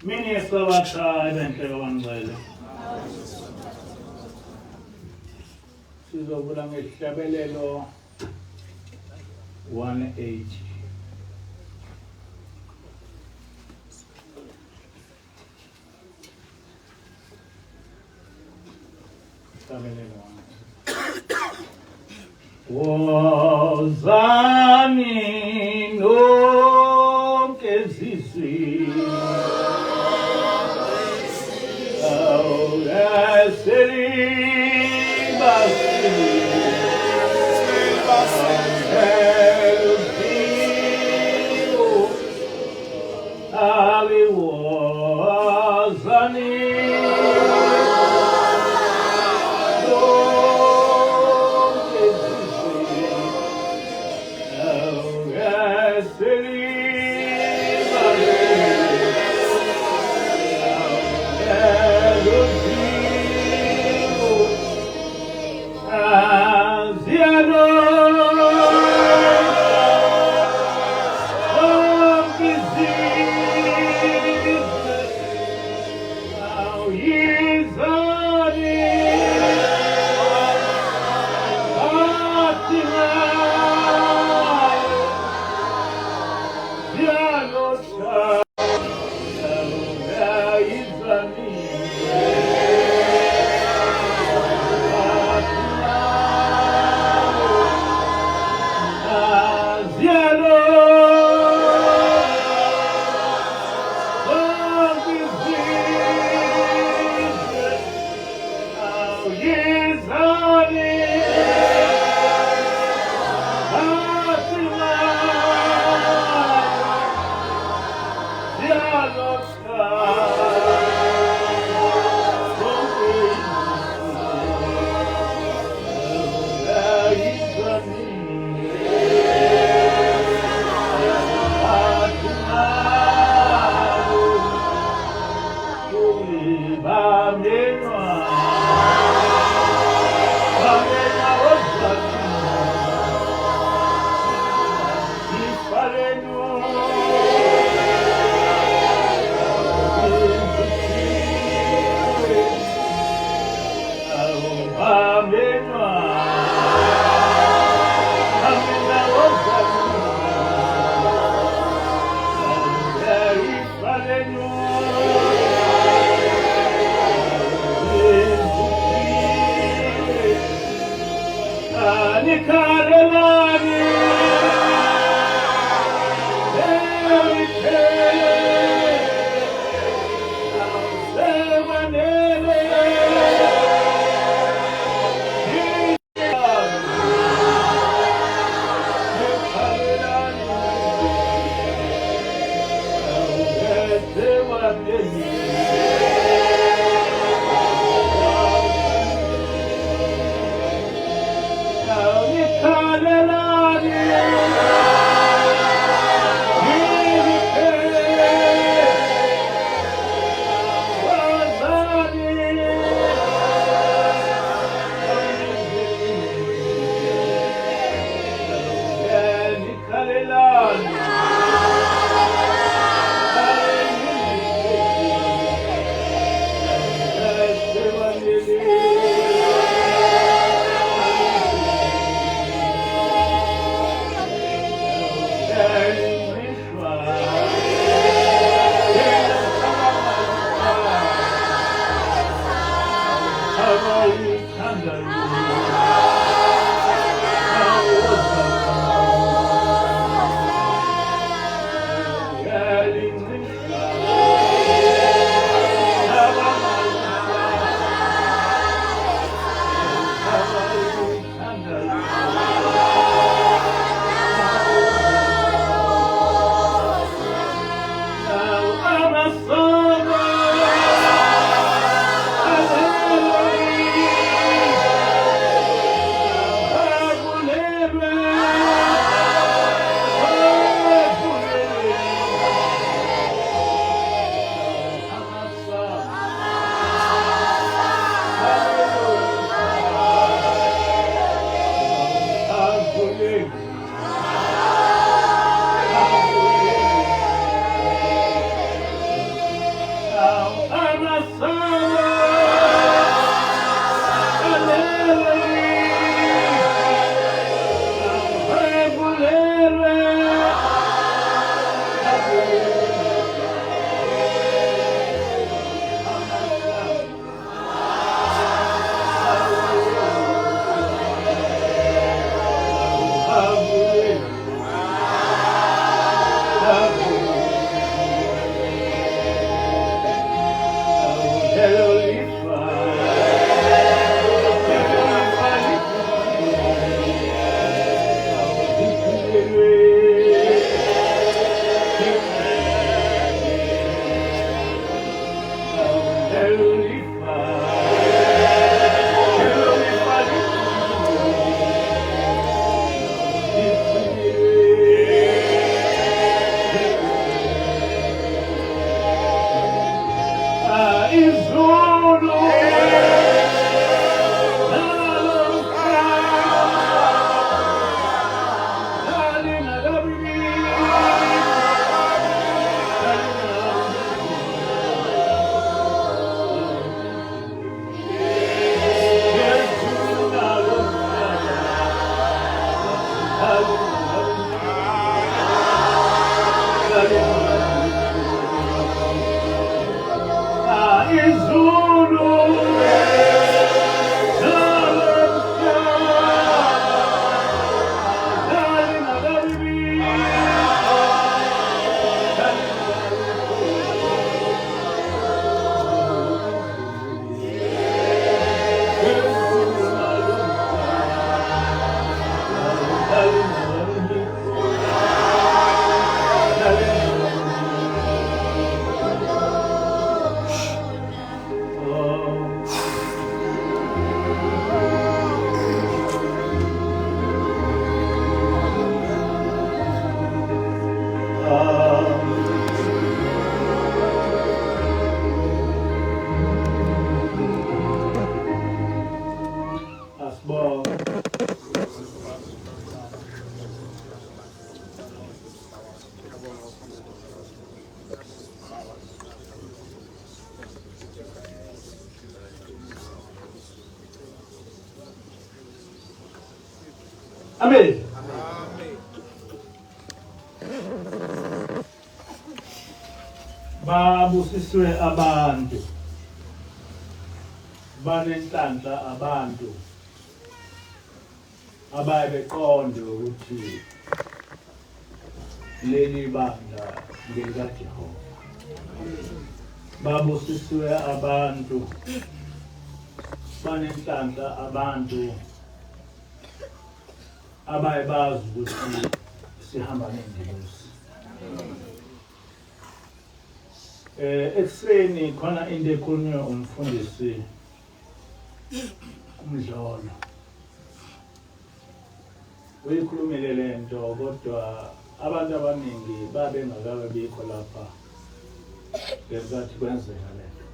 Mini esclavata eventually one way. Sizovula ngehlabelelo 180. Wozani no kezisi au eseri basi ali wozani Asibonge. Amen. Babusiswe abantu. Banenhlanhla abantu. Ababeqonde ukuthi leli bandla likaJehova. Babusiswe abantu. Banenhlanhla abantu. Abayabazi ukuthi sihamba nengilosi. Ekseni khona into ekhulunywa umfundisi uMdlolo. Uyikhulumile lento kodwa abantu abaningi babengakabe bikho lapha ngesikhathi kwenzeka lento.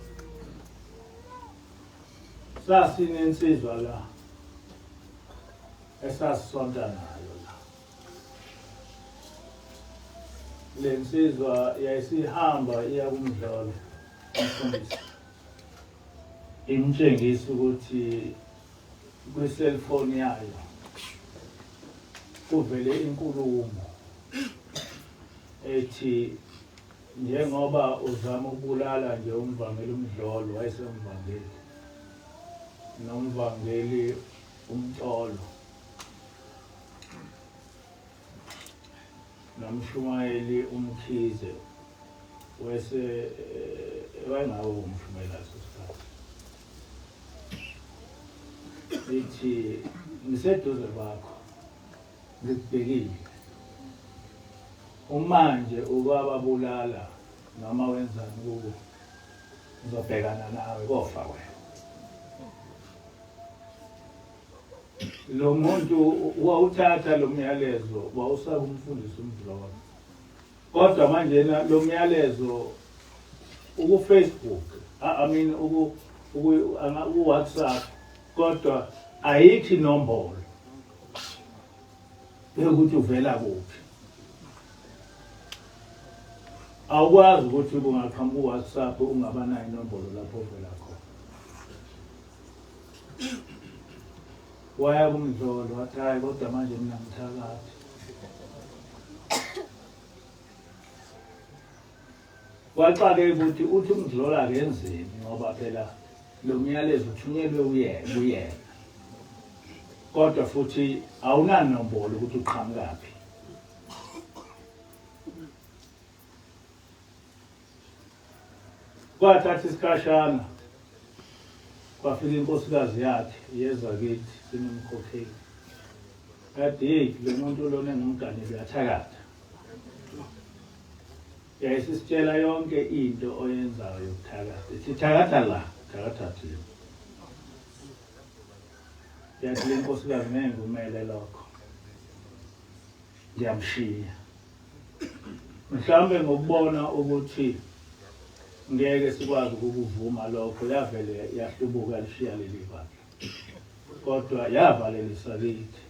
Sasinensizwa la esasonta nayo la. Lensizwa yayisihamba iya kuMdlolo umfundisi. Imtshengisa ukuthi kwi-cellphone yayo kuvele inkulumo ethi njengoba uzama ukubulala nje umvangeli uMdlolo wayesemvangeli nomvangeli uMtolo nomshumayeli uMkhize wese wayengawo umshumayeli asosikhathi lithi niseduze bakho ngikubhekile umanje ukababulala noma wenzani kubo ngizobhekana nawe kofa wena. Lo muntu wawuthatha lo myalezo wawusaba umfundisi uMdlolo. Kodwa manje lo myalezo uku-Facebook, uku-WhatsApp, kodwa ayikho inombolo yokuthi uvela kuphi. Awukwazi ukuthi kungaqhamuka uWhatsApp ungabanayo inombolo lapho uvela khona. Waya kuMdlolo wathi hayi kodwa manje mina ngithakathi. Waqale ukuthi uthi uMdlolo akenzeni ngoba phela lo myalezo uthunyelwe uyena. Kodwa futhi awunanombolo ukuthi uqhamukaphi. Kwathatha isikhashana kwafika inkosikazi yakhe yeza kithi sinomkhokheli. Yathi lo muntu lona engumngane uyathakatha. Yayisitshela yonke into oyenzayo yokuthakatha. Ithi thakatha la, thakatha thina. Yathi le nkosikazi ngengumele lokho. Ngiyamshiya. Mhlawumbe ngokubona ukuthi ngeke sikwazi ukuvuma lokho yavele yahlubuka lishiya leli bandla. Kodwa yavalelisa kithi.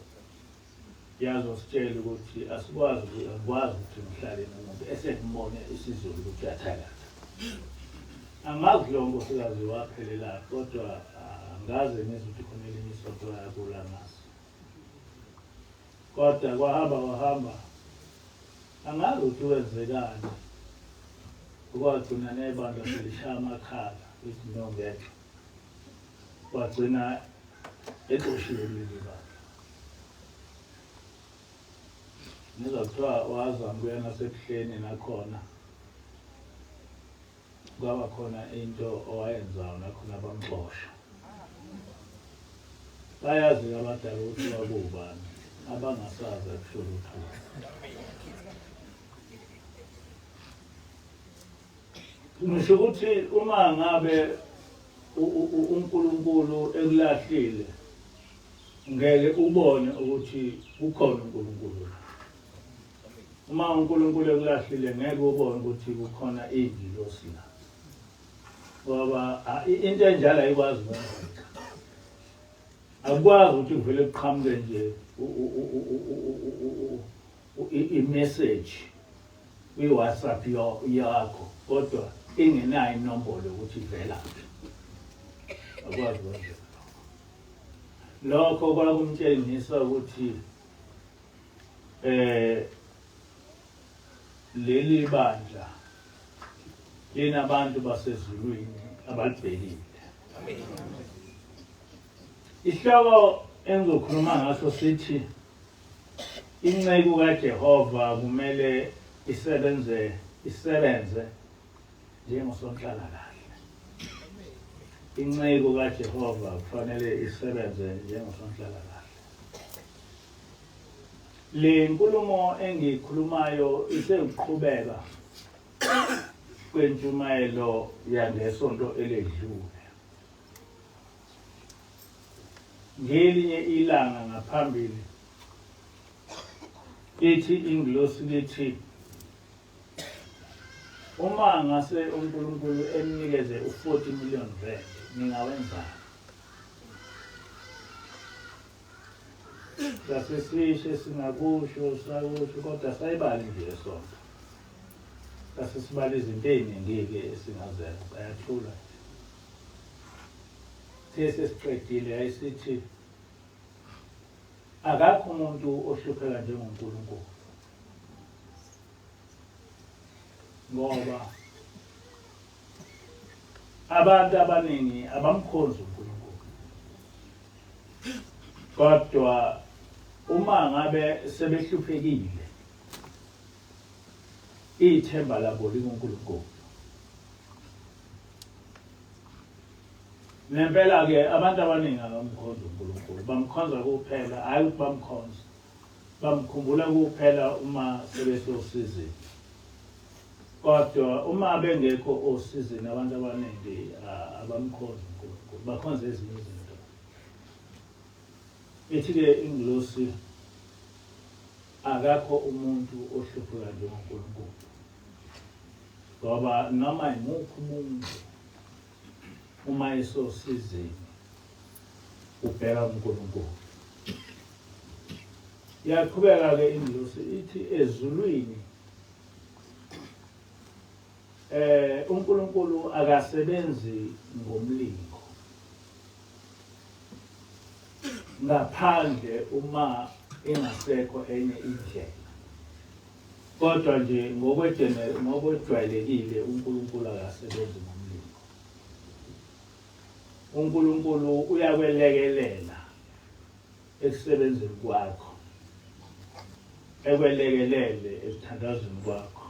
Yazositshela ukuthi asikwazi ukuthi mhlale nomuntu esekumbone isizulu ukuthi uyathakatha. Angazi lo nkosikazi waphelela kodwa angaze ngizwe ukuthi khona elinye isonto yakula ngaso. Kodwa kwahamba angazi ukuthi wenzekani. Kwagcina nebandla selishaya amakhala ukuthi nongeke. Wagcina exoshiwe leli bandla. Ngizwa kuthiwa wazama kuya ngasebuhleni nakhona. Kwaba khona into owayenzayo nakhona bamxosha. Bayazi abadala ukuthi babubani abangasazi akusho lutho. Ngisho ukuthi uma ngabe uNkulunkulu ekulahlile ngeke ubone ukuthi ukhona uNkulunkulu. uma uNkulunkulu ekulahlile ngeke ubone ukuthi kukhona izingilosi la ngoba into enjalo ayikwazi ukwenzeka akwazi ukuthi kuvele kuqhamuke nje i-message kwi-WhatsApp yakho kodwa ingenayo inombolo ukuthi ivela akwazi ukwenzeka lokho kwakumtshengisa ukuthi leli bandla linabantu basezulwini abalibhekile. Amen. Isihloko engizokhuluma ngaso sithi inceku kaJehova kumele isebenze njengosonhlalakahle. Inceku kaJehova kufanele isebenze njengosonhlalakahle. Le nkulumo engikhulumayo isekuqhubeka kwentshumayelo yangesonto eledlule. Ngelinye ilanga ngaphambili ithi ingilosi lithi uma ngase uNkulunkulu emnikeze u40 million rand ningawenzani? Sasisishe singakusho sakusho kodwa sayibali nje esonto. Sasisibala izinto eziningi esingazenza ayathula. Sesiqedile ayisithi akakho umuntu ohlupheka njengoNkulunkulu. Ngoba abantu abaningi abamkhonzi uNkulunkulu. Kodwa uma ngabe sebehluphekile ithemba labo likuNkulunkulu. Nempela ke abantu abaningi abamkhonza uNkulunkulu bamkhonza kuphela hayi ukuthi bamkhonza bamkhumbula kuphela uma sebesosizini. Kodwa uma bengekho osizini abantu abaningi abamkhonza uNkulunkulu bakhonza ezinye izinto. Ithi-ke ingilosi akakho umuntu ohlupheka njengoNkulunkulu. Ngoba noma imuphi umuntu uma esosizini ubheka uNkulunkulu. Yaqhubeka ke ingilosi ithi ezulwini uNkulunkulu akasebenzi ngomlingo ngaphandle uma engasekho enye indlela. Kodwa nje ngokwejwayelekile uNkulunkulu akasebenzi ngomlingo. uNkulunkulu uyakwelekelela ekusebenzeni kwakho. Ekwelekelele ekuthandazweni kwakho.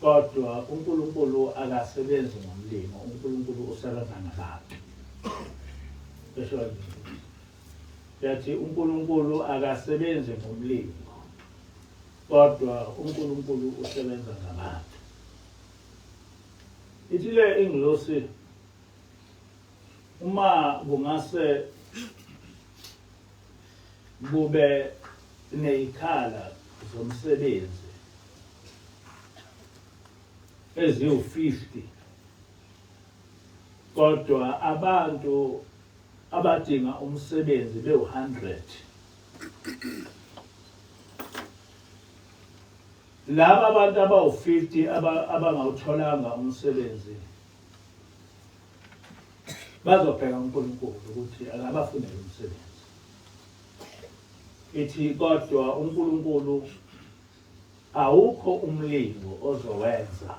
Kodwa uNkulunkulu akasebenzi ngomlingo, uNkulunkulu usebenza ngabantu. Besho yathi uNkulunkulu akasebenzi ngomlingo. Kodwa uNkulunkulu usebenza ngabantu. Ithi le ingilosi uma kungase kube nezikhala zomsebenzi eziwu-50 kodwa abantu abadinga umsebenzi be-100 laba abantu abawu-50 abangawutholanga umsebenzi bazobheka uNkulunkulu ukuthi akabafunele umsebenzi. Ithi kodwa uNkulunkulu awukho umlingo ozowenza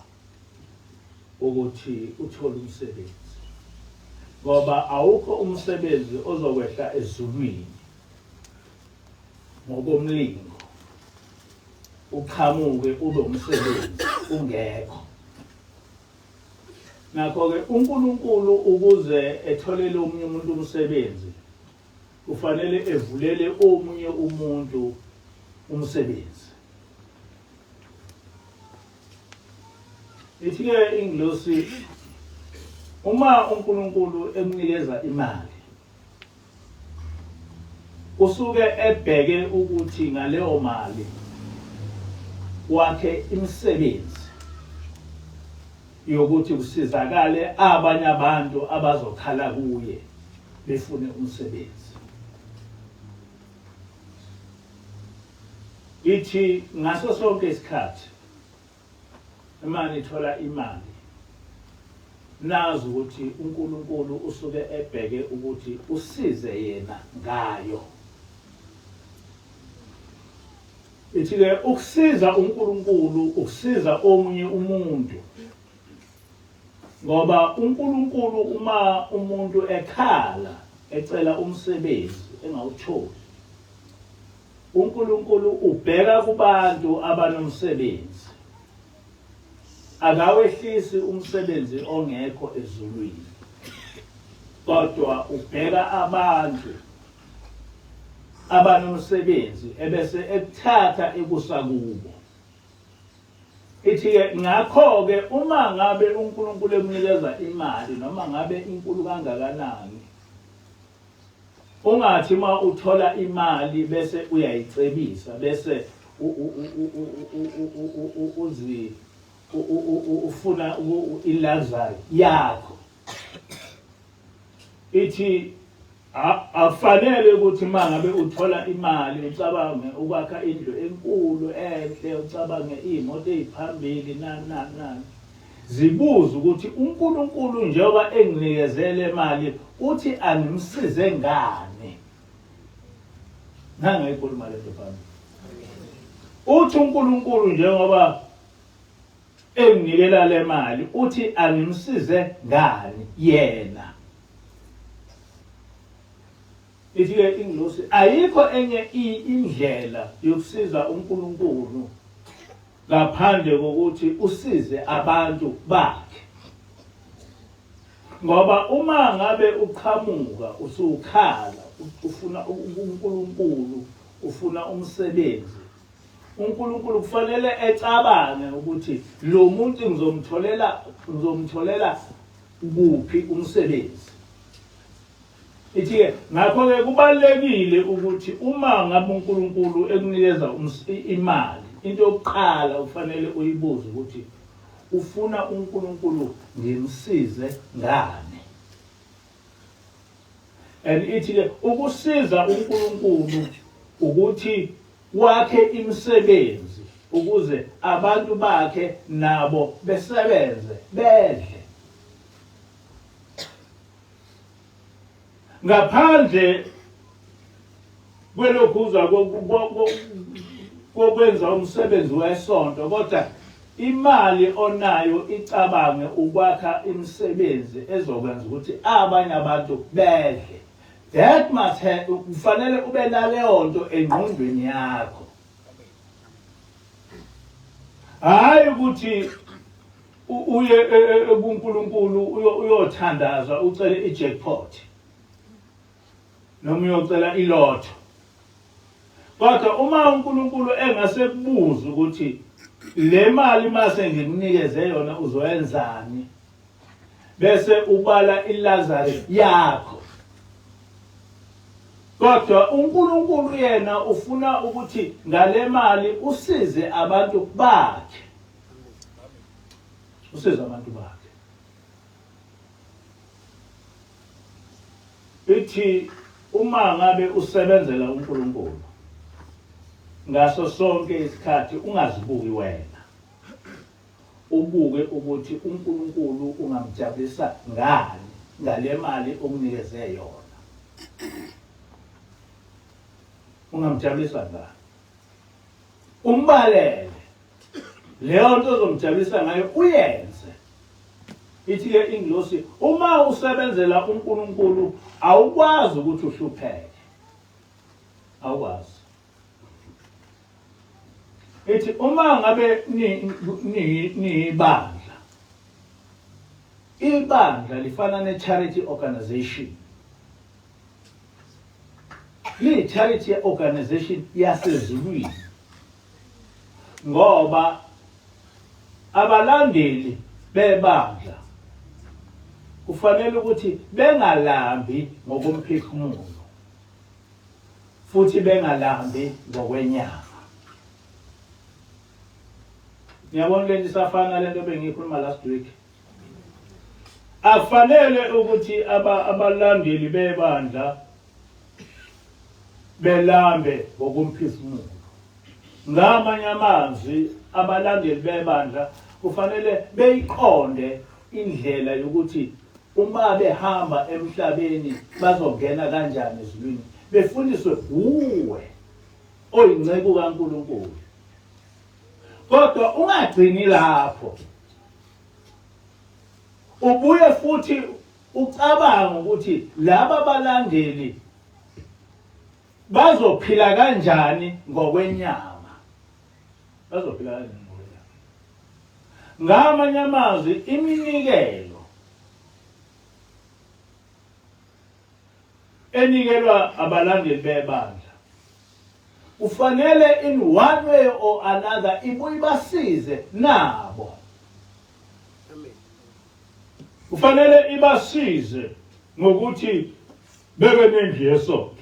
ukuthi uthole umsebenzi. Ngoba awukho umsebenzi ozokwehla ezulwini ngokomlingo uqhamuke ube umsebenzi ungekho. Ngakho-ke uNkulunkulu ukuze etholele omunye umuntu umsebenzi kufanele evulele omunye umuntu umsebenzi. Ithi-ke ingilosi uma uNkulunkulu emnikeza imali usuke ebheke ukuthi ngaleyo mali wakhe imisebenzi yokuthi kusizakale abanye abantu abazokhala kuye befune umsebenzi. Ithi ngaso sonke isikhathi uma nithola imali nazi ukuthi uNkulunkulu usuke ebheke ukuthi usize yena ngayo. Ithi-ke ukusiza uNkulunkulu ukusiza omunye umuntu, ngoba uNkulunkulu uma umuntu ekhala ecela umsebenzi engawutholi, uNkulunkulu ubheka kubantu abanomsebenzi, akawehlisi umsebenzi ongekho ezulwini, kodwa ubheka abantu abanomsebenzi ebese ekuthatha ekusakubo. Ithi-ke ngakho-ke uma ngabe uNkulunkulu ekunikeza imali noma ngabe inkulu kangakanani, ungathi uma uthola imali bese uyayicebisa bese ufuna ilazari yakho. Ithi afanele ukuthi mangabe uthola imali ucabange ukwakha indlu enkulu enhle, ucabange imoto eziphambili nani. Zibuza ukuthi uNkulunkulu njengoba enginikezele imali uthi angimsize ngani. Nangayikhuluma lento phambili. Uthi uNkulunkulu njengoba enginikela le mali uthi angimsize ngani yena. Ithi-ke ingilosi ayikho enye indlela yokusiza uNkulunkulu ngaphandle kokuthi usize abantu bakhe. Ngoba uma ngabe uqhamuka usukhala ufuna uNkulunkulu, ufuna umsebenzi, uNkulunkulu kufanele ecabange ukuthi lo muntu ngizomtholela kuphi umsebenzi. Ithi-ke ngakho-ke kubalulekile ukuthi uma ngabe uNkulunkulu ekunikeza imali, into yokuqala ufanele uyibuze ukuthi ufuna uNkulunkulu ngimsize ngani. And ithi-ke ukusiza uNkulunkulu ukuthi wakhe imisebenzi ukuze abantu bakhe nabo besebenze bedle. Ngaphandle kwelokhuza kokwenza umsebenzi wesonto, kodwa imali onayo icabange ukwakha imisebenzi ezokwenza ukuthi abanye abantu bedle. That must have, kufanele ube naleyo nto engqondweni yakho. Hayi ukuthi uye kuNkulunkulu uyothandaza ucele ijackpot noma uyocela ilotho. Kodwa uma uNkulunkulu engasekubuza ukuthi le mali mase ngikunikeze yona uzoyenzani, bese ubala ilazari yakho. Kodwa uNkulunkulu yena ufuna ukuthi ngale mali usize abantu bakhe. Usize abantu bakhe. Ithi uma ngabe usebenzela uNkulunkulu ngaso sonke isikhathi ungazibuki wena, ubuke ukuthi uNkulunkulu ungamjabulisa ngani ngale mali okunikeze yona. Ungamjabulisa ngani, umbalele leyo nto ozomjabulisa ngayo uyenze. Ithi-ke ingilosi uma usebenzela uNkulunkulu awukwazi ukuthi uhlupheke, awukwazi. Ithi uma ngabe niyibandla, ibandla lifana ne-charity organization. Li-charity organization yasezulwini, ngoba abalandeli bebandla kufanele ukuthi bengalambi ngokomphefumulo futhi bengalambi ngokwenyama. Ngiyabona lento isafana lento bengiyikhuluma last week. Afanele ukuthi abalandeli bebandla belambe ngokumphefumulo. Ngamanye amazwi abalandeli bebandla kufanele beyiqonde indlela yokuthi uma behamba emhlabeni bazongena kanjani ezulwini, befundiswe uwe oyinceku kaNkulunkulu. Kodwa ungagcini lapho, ubuye futhi ucabanga ukuthi laba balandeli bazophila kanjani ngokwenyama. Bazophila kanjani ngokwenyama. Ngamanye amazwi iminikelo enikelwa abalandeli bebandla ufanele in one way or another ibuye ibasize nabo. Ufanele ibasize ngokuthi bebe nendlu yesonto.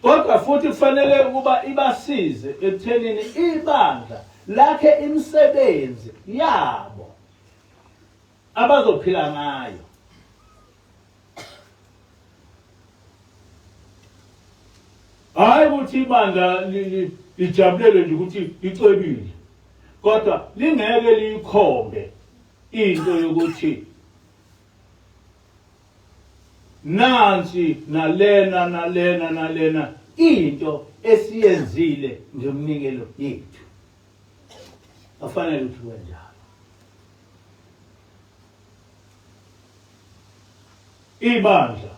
Kodwa futhi kufanele ukuba ibasize ekuthenini ibandla lakhe imisebenzi yabo abazophila ngayo. Hayi ukuthi ibandla lijabulele nje ukuthi licebile, kodwa lingeke liyikhombe into yokuthi nansi nalena into esiyenzile ngomnikelo yethu. Afanele ukuthi kwenjalo. Ibandla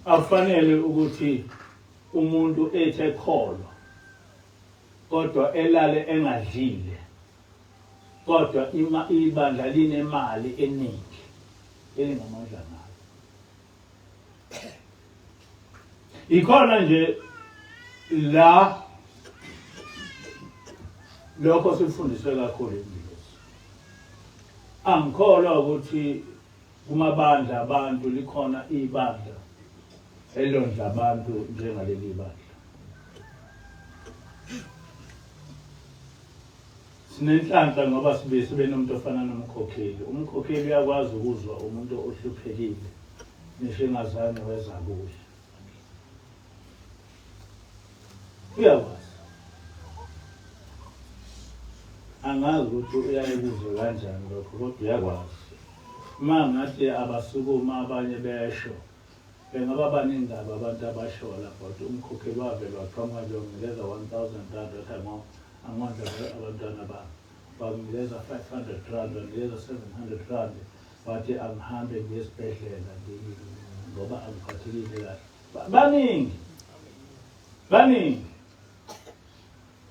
afanele ukuthi umuntu ethe kholo kodwa elale engadlile, kodwa ibandla linemali eningi elingamandla nayo. Ikhona nje la lokho sifundiswe kakhulu eMbiyweni. Angikholwa ukuthi kumabandla abantu likhona ibandla elondla abantu njengaleli bandla. Sinenhlanhla ngoba sibe nomuntu ofana nomkhokheli. Umkhokheli uyakwazi ukuzwa umuntu ohluphekile ngisho engazange weza kuye. Uyakwazi. Angazi ukuthi uyayibuzwa kanjani lokho, kodwa uyakwazi. Uma ngathi abasukuma abanye besho, bengaba banindaba abantu abasho lapho ukuthi umkhokheli wavela waqhamuka nje nginikeza 1,000 rand wathi amandla abantwana bami. Banginikeza 500 rand, banginikeza 700 rand, wathi angihambe ngiye esibhedlela ngoba angiphathekile kahle.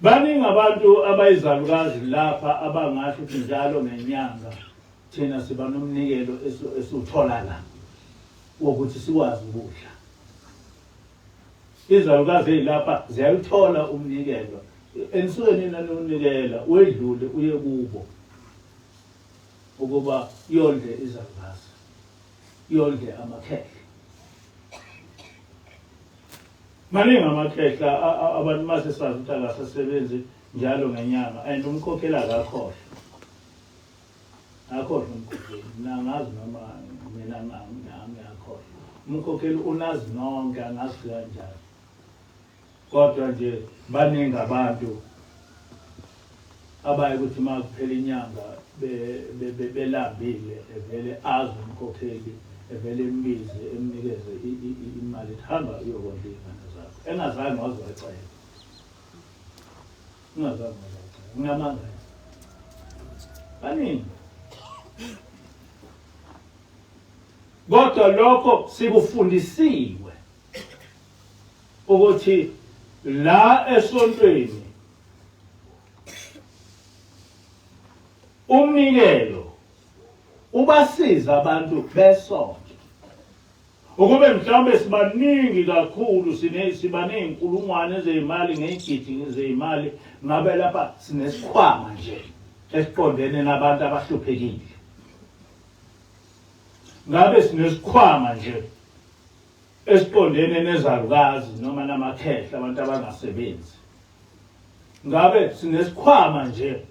Baningi abantu abayizalukazi lapha abangasho ukuthi njalo ngenyanga thina siba nomnikelo esuthola la wokuthi sikwazi ukudla. Izalukazi ezilapha ziyaluthola umnikelo. Ensuke nina nonikela wedlule uye kubo ukuba yondle izalukazi, yondle amakhehla. Maningi amakhehla abantu mase sazi ukuthi akasasebenzi njalo ngenyanga and umkhokheli akakhohlwa. Akhohlwa umkhokheli. Nangazi noma mina ngiyakhohlwa. Umkhokheli unazi nonke angazi kanjani. Kodwa nje baningi abantu abaye ukuthi uma kuphela inyanga belambile evele azi umkhokheli evele embize emnikeze imali ethi hamba uyokondla izingane zakho. Engazange wazwacela. Nginamanga. Baningi. Kodwa lokho sikufundisiwe ukuthi la esontweni umnikelo ubasiza abantu besonto. Ukube mhlawumbe sibaningi kakhulu sibaney'nkulungwane zey'mali ngey'gidi zey'mali, ngabe lapha sinesikhwama nje esiqondene nabantu abahluphekile. Ngabe sinesikhwama nje esiqondene nezalukazi noma namakhehla abantu abangasebenzi. ngabe sinesikhwama nje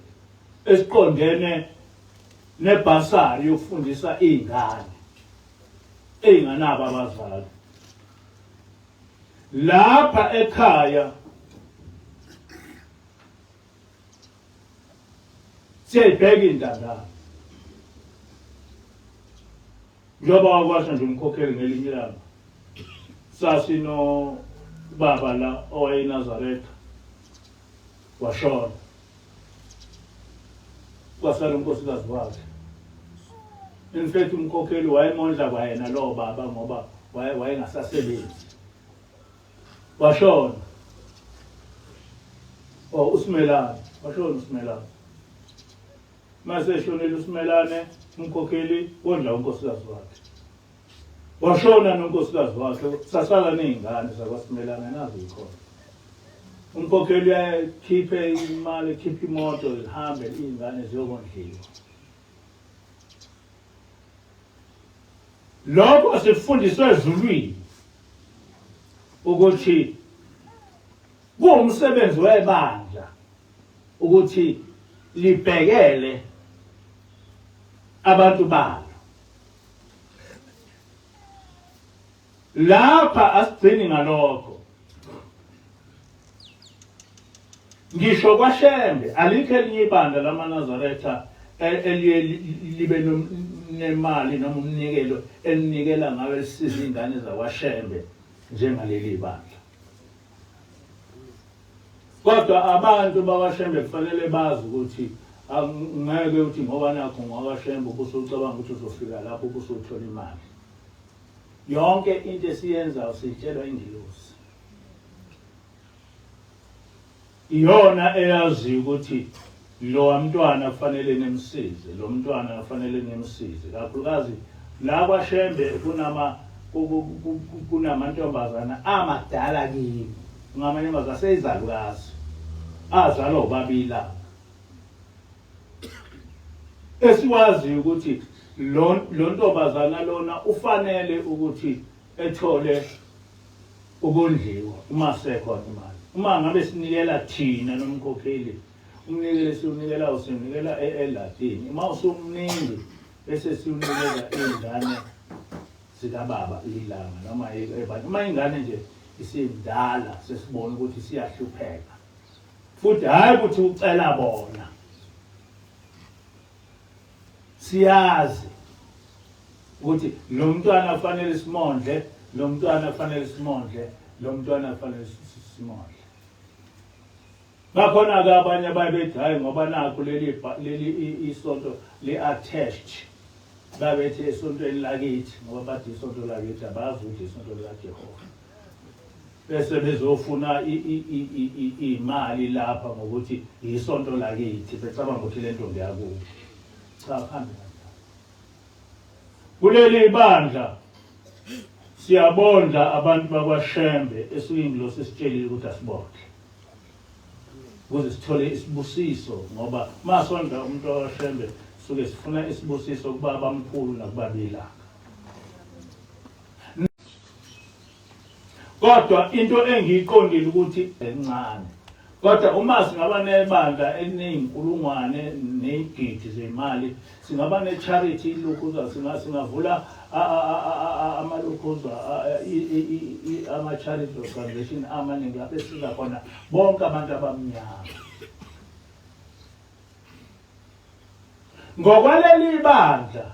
esiqondene nebhasari yokufundisa iy'ngane ey'nganabo abazali. Lapha ekhaya siyayibheka iy'ntandane. Njengoba wakwasho nje umkhokheli ngelinye ilanga, sasino baba la owayeNazaretha washona, kwasala unkosikazi wakhe. In fact umkhokheli wayemondla kwayena lowo baba ngoba wayengasasebenzi, washona. uSimelane, washona uSimelane. Mase eshonile uSimelane, umkhokheli wondla unkosikazi wakhe. Washona nonkosikazi wakhe, sasala ney'ngane zakwaSimelane nazo yikhona. Umkhokheli uyakhiphe imali, ekhiphe imoto, zihambe iy'ngane ziyokondliwa. Lokho sifundiswe ezulwini ukuthi kuwumsebenzi webandla ukuthi libhekele abantu balo. Lapha asigcini ngalokho. Ngisho kwaShembe alikho elinye ibandla lamaNazaretha eliye libe nemali noma umnikelo elinikela ngabe lisiza ingane zakwaShembe njengaleli bandla. Kodwa abantu bakwaShembe kufanele bazi ukuthi angeke uthi ngoba nakho ngokwaShembe ubusucabanga ukuthi uzofika lapho ubusuthola imali. Yonke into esiyenzayo siyitshelwa ingilosi. Iyona eyazi ukuthi lo mntwana kufanele nemsize, lo mntwana kufanele nemsize. Kakhulukazi la kwaShembe kunamantombazana amadala kimi, ngamantombazana aseyizalukazi azalwa ubabili. Esiwazi ukuthi lo ntombazana lona ufanele ukuthi ethole ukondliwa uma sekhona imali. Uma ngabe sinikela thina nomkhokheli, umnikelo siunikela usinikela eLatini. Uma usumningi bese siunikela ingane zikababa ilanga noma ebani. Uma ingane nje isidala sesibona ukuthi siyahlupheka. Futhi hayi ukuthi ucela bona. Siyazi ukuthi lo mntwana kufanele simondle, lo mntwana kufanele simondle, lo mntwana kufanele simondle. Bakhona ke abanye ababethi hayi ngoba nakho leli isonto le-attached. Babethi esontweni lakithi ngoba bathi isonto lakithi abazi ukuthi isonto likaJehova. Bese bezofuna imali lapha ngokuthi isonto lakithi, becabanga ukuthi lento ngiyakubo. Cha, phambi kuleli bandla siyabonda abantu bakwaShembe esuyingilosi esitshelile ukuthi asibonde. Ukuze sithole isibusiso ngoba masonda umuntu wakwaShembe suke sifuna isibusiso kuba abamkhulu nakubabilanga. Kodwa into engiyiqondile ukuthi encane. Kodwa uma singaba nebandla eliney'nkulungwane ney'gidi zemali, singaba ne-charity ilokhuza, singavula amalokhuza, ama-charity organization amaningi lapho esiza khona bonke abantu abamnyama. Ngokwaleli bandla,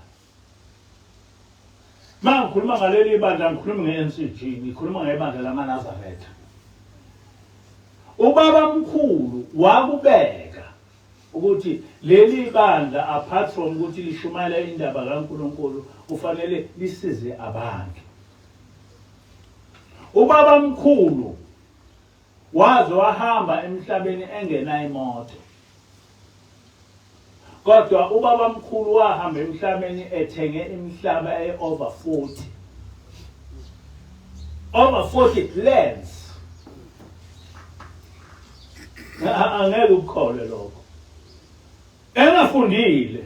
uma ngikhuluma ngaleli bandla ngikhuluma nge-NCG, ngikhuluma ngebandla lamaNazaretha. Ubaba mkhulu wakubeka ukuthi leli bandla apart from ukuthi lishumayela indaba kaNkulunkulu kufanele lisize abantu. Ubaba mkhulu waze wahamba emhlabeni engena imoto. Kodwa ubaba mkhulu wahamba emhlabeni ethenge imihlaba over 40. Over 40 lands. Angeke ukukholwe lokho. Engafundile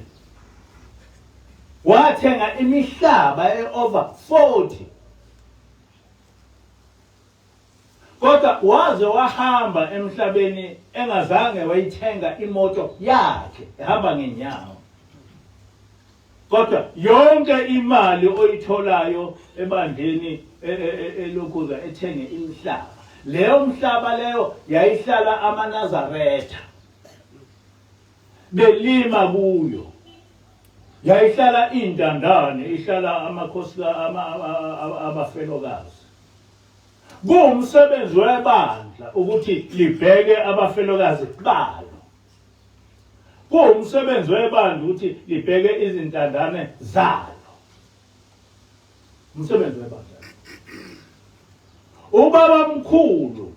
wathenga imihlaba over 40. kodwa waze wahamba emhlabeni engazange wayithenga imoto yakhe ehamba ngenyawo. Kodwa yonke imali oyitholayo ebandleni elokhuza ethenge imihlaba. Leyo mhlaba leyo yayihlala amaNazaretha. Belima kuyo. Yayihlala intandane, ihlala amakhosikazi abafelokazi. Kuwumsebenzi webandla ukuthi libheke abafelokazi balo. Kuwumsebenzi webandla ukuthi libheke izintandane zalo. Umsebenzi webandla. Ubaba mkhulu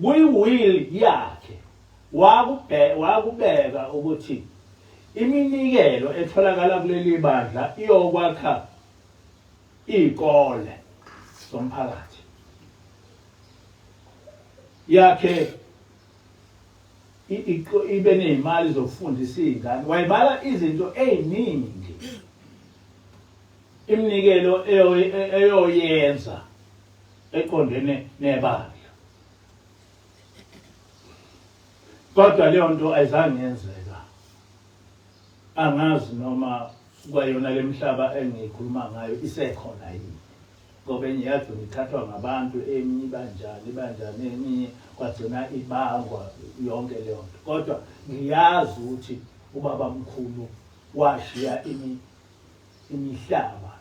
kuyiwill yakhe wakubeka ukuthi iminikelo etholakala kuleli bandla iyokwakha izikole zomphakathi. Yakhe ibe nezimali zokufundisa izingane. Wayibala izinto eziningi iminikelo eyoyenza eqondene nebandla. Kodwa leyo nto ayizange yenzeka. Angazi noma kwayona le mhlaba engikhuluma ngayo isekhona yini. Ngoba engiyazi ngithathwa ngabantu eminye banjani eminye kwagcina ibangwa yonke leyo nto. Kodwa ngiyazi ukuthi ubaba mkhulu washiya imihlaba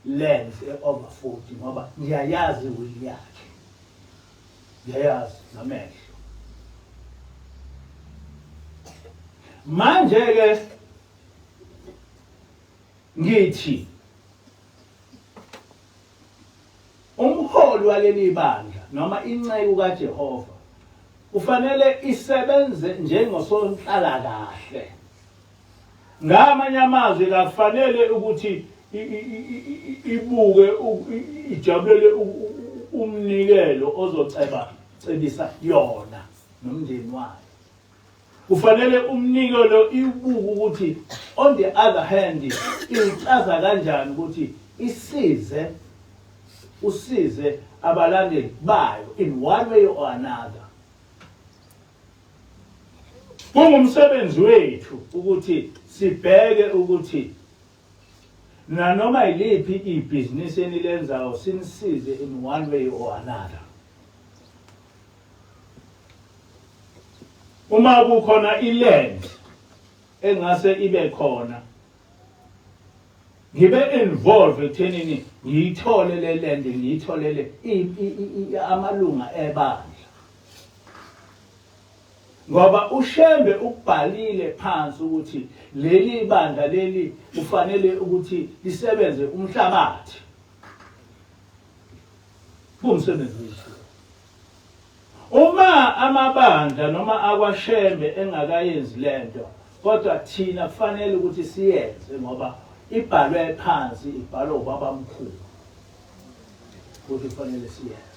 land over 40 ngoba ngiyayazi will yakhe. Ngiyayazi namehlo. Manje ke ngithi umholi waleli bandla noma inceku kaJehova kufanele isebenze njengosonhlalakahle. Ngamanye amazwi akufanele ukuthi ibuke ijabulele umnikelo ozocebisa yona nomndeni wayo. Kufanele umnikelo ibuke ukuthi on the other hand ichaza kanjani ukuthi usize abalandeli bayo in one way or another. Kungumsebenzi wethu ukuthi sibheke ukuthi nanoma yiliphi ibhizinisi enilenzayo sinisize in one way or another. Uma kukhona iland engase ibe khona ngibe involved ekuthenini ngiyithole le land ngiyitholele amalunga ebandla. Ngoba uShembe ubhalile phansi ukuthi leli bandla leli kufanele ukuthi lisebenze umhlabathi. Kumsebenzi wethu. Uma amabandla noma akwaShembe engakayenzi lento kodwa thina kufanele ukuthi siyenze ngoba ibhalwe phansi ibhalwe ubaba mkhulu ukuthi kufanele siyenze.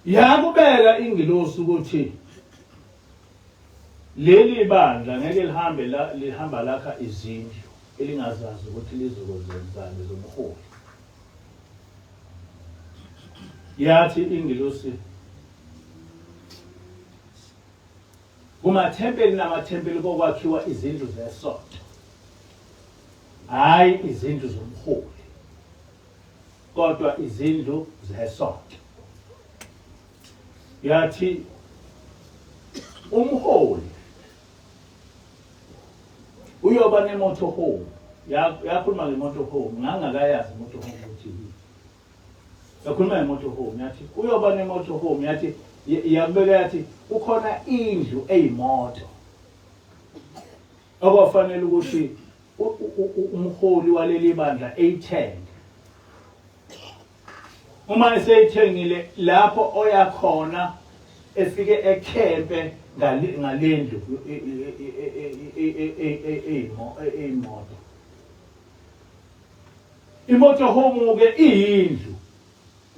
Yakubeka ingilosi ukuthi leli bandla ngeke lihamba lakha izindlu elingazazi ukuthi lizokwenzani zomholi. Yathi ingilosi kumathempeli namathempeli kokwakhiwa izindlu zesonto, hayi izindlu zomholi, kodwa izindlu zesonto. Yathi umholi uyoba nemotorhome. Yakhuluma ngemotorhome, ngangakayazi imotorhome ukuthi yini. Yakhuluma ngemotorhome yathi uyoba nemotorhome, yathi yakubeka yathi ukhona indlu eyimoto okufanele ukuthi umholi waleli bandla eyithenge. Uma eseyithengile lapho oyakhona efike ekhempe ngalendlu eyimoto. Imotorhome ke iyindlu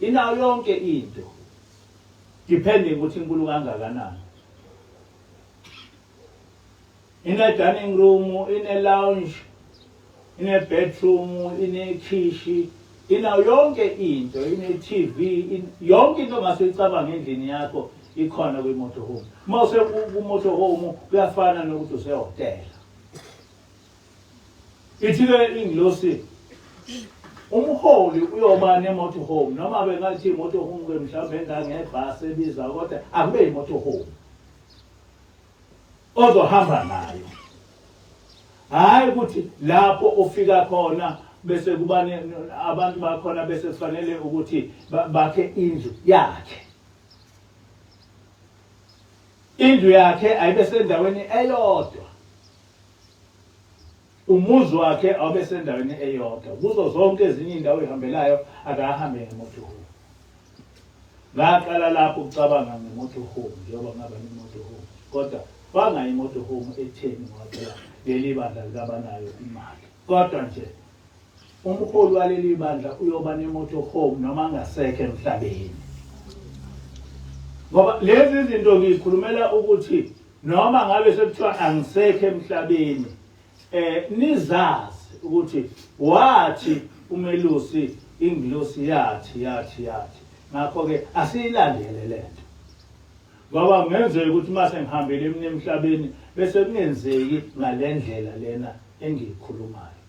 inayo yonke into depending ukuthi inkulu kangakanani. Ine dining room, ine lounge, ine bedroom, ine kitchen, inayo yonke into, ine-TV, yonke into ongasuyicabanga endlini yakho ikhona kwi-motorhome. Uma ku-motorhome kuyafana nokuthi usehhotela. Ithi-ke ingilosi, umholi uyoba ne-motorhome, noma bengathi i-motorhome-ke mhlawumbe engangebhasi ebiza, kodwa akube i-motorhome ozohamba nayo. Hhayi ukuthi lapho ufika khona bese kuba abantu bakhona bese kufanele ukuthi bakhe indlu yakhe. Indlu yakhe ayibe sendaweni eyodwa. Umuzi wakhe awube sendaweni eyodwa. Kuzo zonke ezinye indawo ehambelayo akahambe ngemotorhome. Ngaqala lapho ukucabanga ngemotorhome njengoba ngaba nemotorhome. Kodwa bangayi imotorhome etheni ngoba leli bandla likabanayo imali. Kodwa nje umholi waleli bandla uyoba nemotorhome noma angasekho emhlabeni. Ngoba lezi zinto ngizikhulumela ukuthi noma ngabe sekuthiwa angisekho emhlabeni, nizazi ukuthi wathi umelusi ingilosi yathi. Ngakho-ke asiyilandele lento. Ngoba kungenzeka ukuthi uma sengihambele mina emhlabeni bese kungenzeki ngale ndlela lena engiyikhulumayo.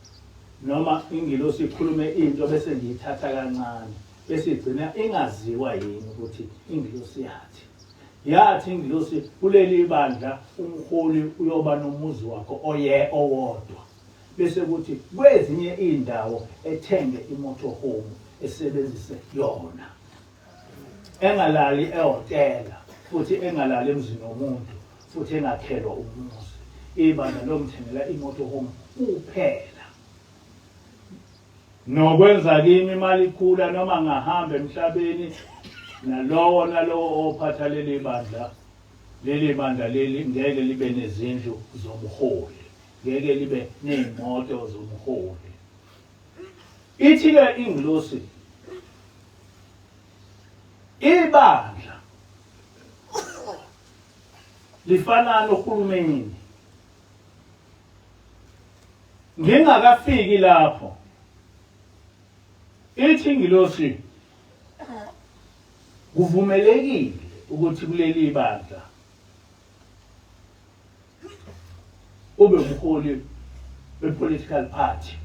Noma ingilosi ikhulume into bese ngiyithatha kancane bese igcina ingaziwa yini ukuthi ingilosi yathi ingilosi kuleli bandla umholi uyoba nomuzi wakho owodwa. Bese kuthi kwezinye indawo ethenge imotorhome esebenzise yona. Engalali ehhotela futhi engalali emzini womuntu futhi engakhelwa umuzi. Ibandla lomthengela imotorhome kuphela. Nokwenza kimi imali ikhula noma ngahamba emhlabeni nalowo ophatha leli bandla ngeke libe nezindlu zomholi, ngeke libe nezimoto zomholi. Ithi-ke ingilosi ibandla lifana nohulumeni. Ngingakafiki lapho ithi ingilosi kuvumelekile ukuthi kuleli bandla ube umholi we-political party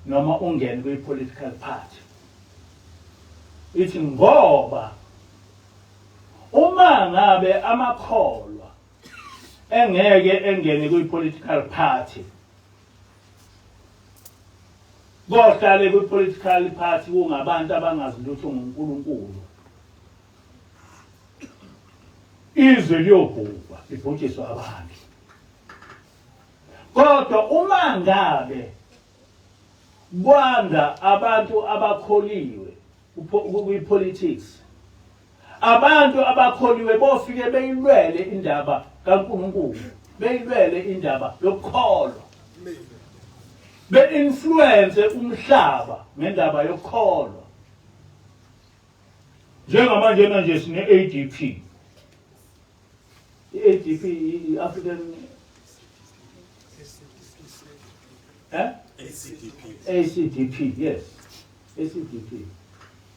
noma ungene kwi-political party. Ithi ngoba uma ngabe amakholwa engeke engene kwi-political party, kohlale kwi-political party kungabantu abangazi lutho ngoNkulunkulu, izwe liyobhubha libhujiswe abantu. Kodwa uma ngabe kwanda abantu abakholiwe kwi-politics, abantu abakholiwe bofike beyilwele indaba kaNkulunkulu, beyilwele indaba yokukholwa, be-influence umhlaba ngendaba yokukholwa. Njengamanje manje sine-ADP. I-ADP i-African ACDP, yes. ACDP.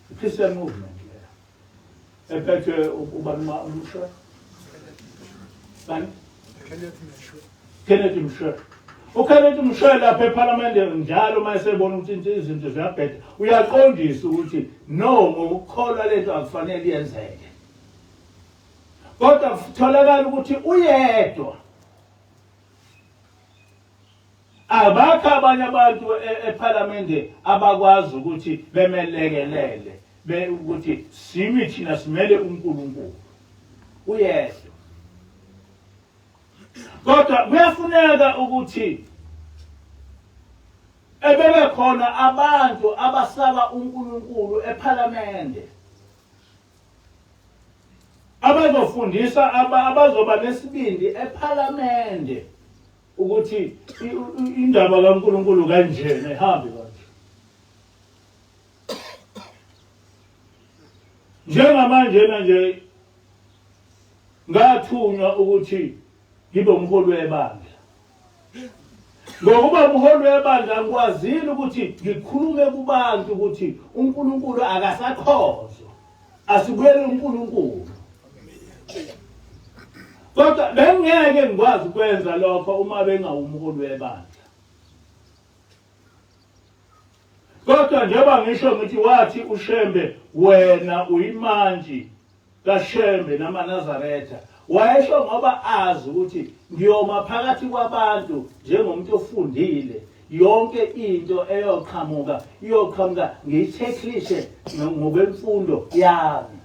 The Christian movement, yeah. Ephethwe ubani umshwe? Bani? Kenneth Mshwe. Ukenneth Mshwe lapha eParliament njalo mayesebona ukuthi izinto ziyabheda, uyaqondisa ukuthi no, ngokukholwa lento akufanele yenzeke. Kodwa kutholakala ukuthi uyedwa. Abakho abanye abantu eParliament abakwazi ukuthi bemelekelele ukuthi simi thina simele uNkulunkulu. Uyedwa. Kodwa kuyafuneka ukuthi ebebe khona abantu abasaba uNkulunkulu eParliament, abazofundisa abazoba nesibindi eParliament ukuthi indaba kaNkulunkulu kanjena ihambe kanje. Njengamanje nje ngathunywa ukuthi ngibe umholi webandla. ngokuba umholi webandla ngikwazile ukuthi ngikhulume kubantu ukuthi uNkulunkulu akasakhozwa, asibuyele uNkulunkulu. Kodwa bengeke ngikwazi ukwenza lokho uma bengawumholi webandla. Kodwa njengoba ngisho ngithi wathi uShembe wena uyimanji kaShembe namaNazaretha, wayesho ngoba azi ukuthi ngiyoma phakathi kwabantu njengomuntu ofundile, yonke into iyoqhamuka ngiyitheklishe ngokwemfundo yami.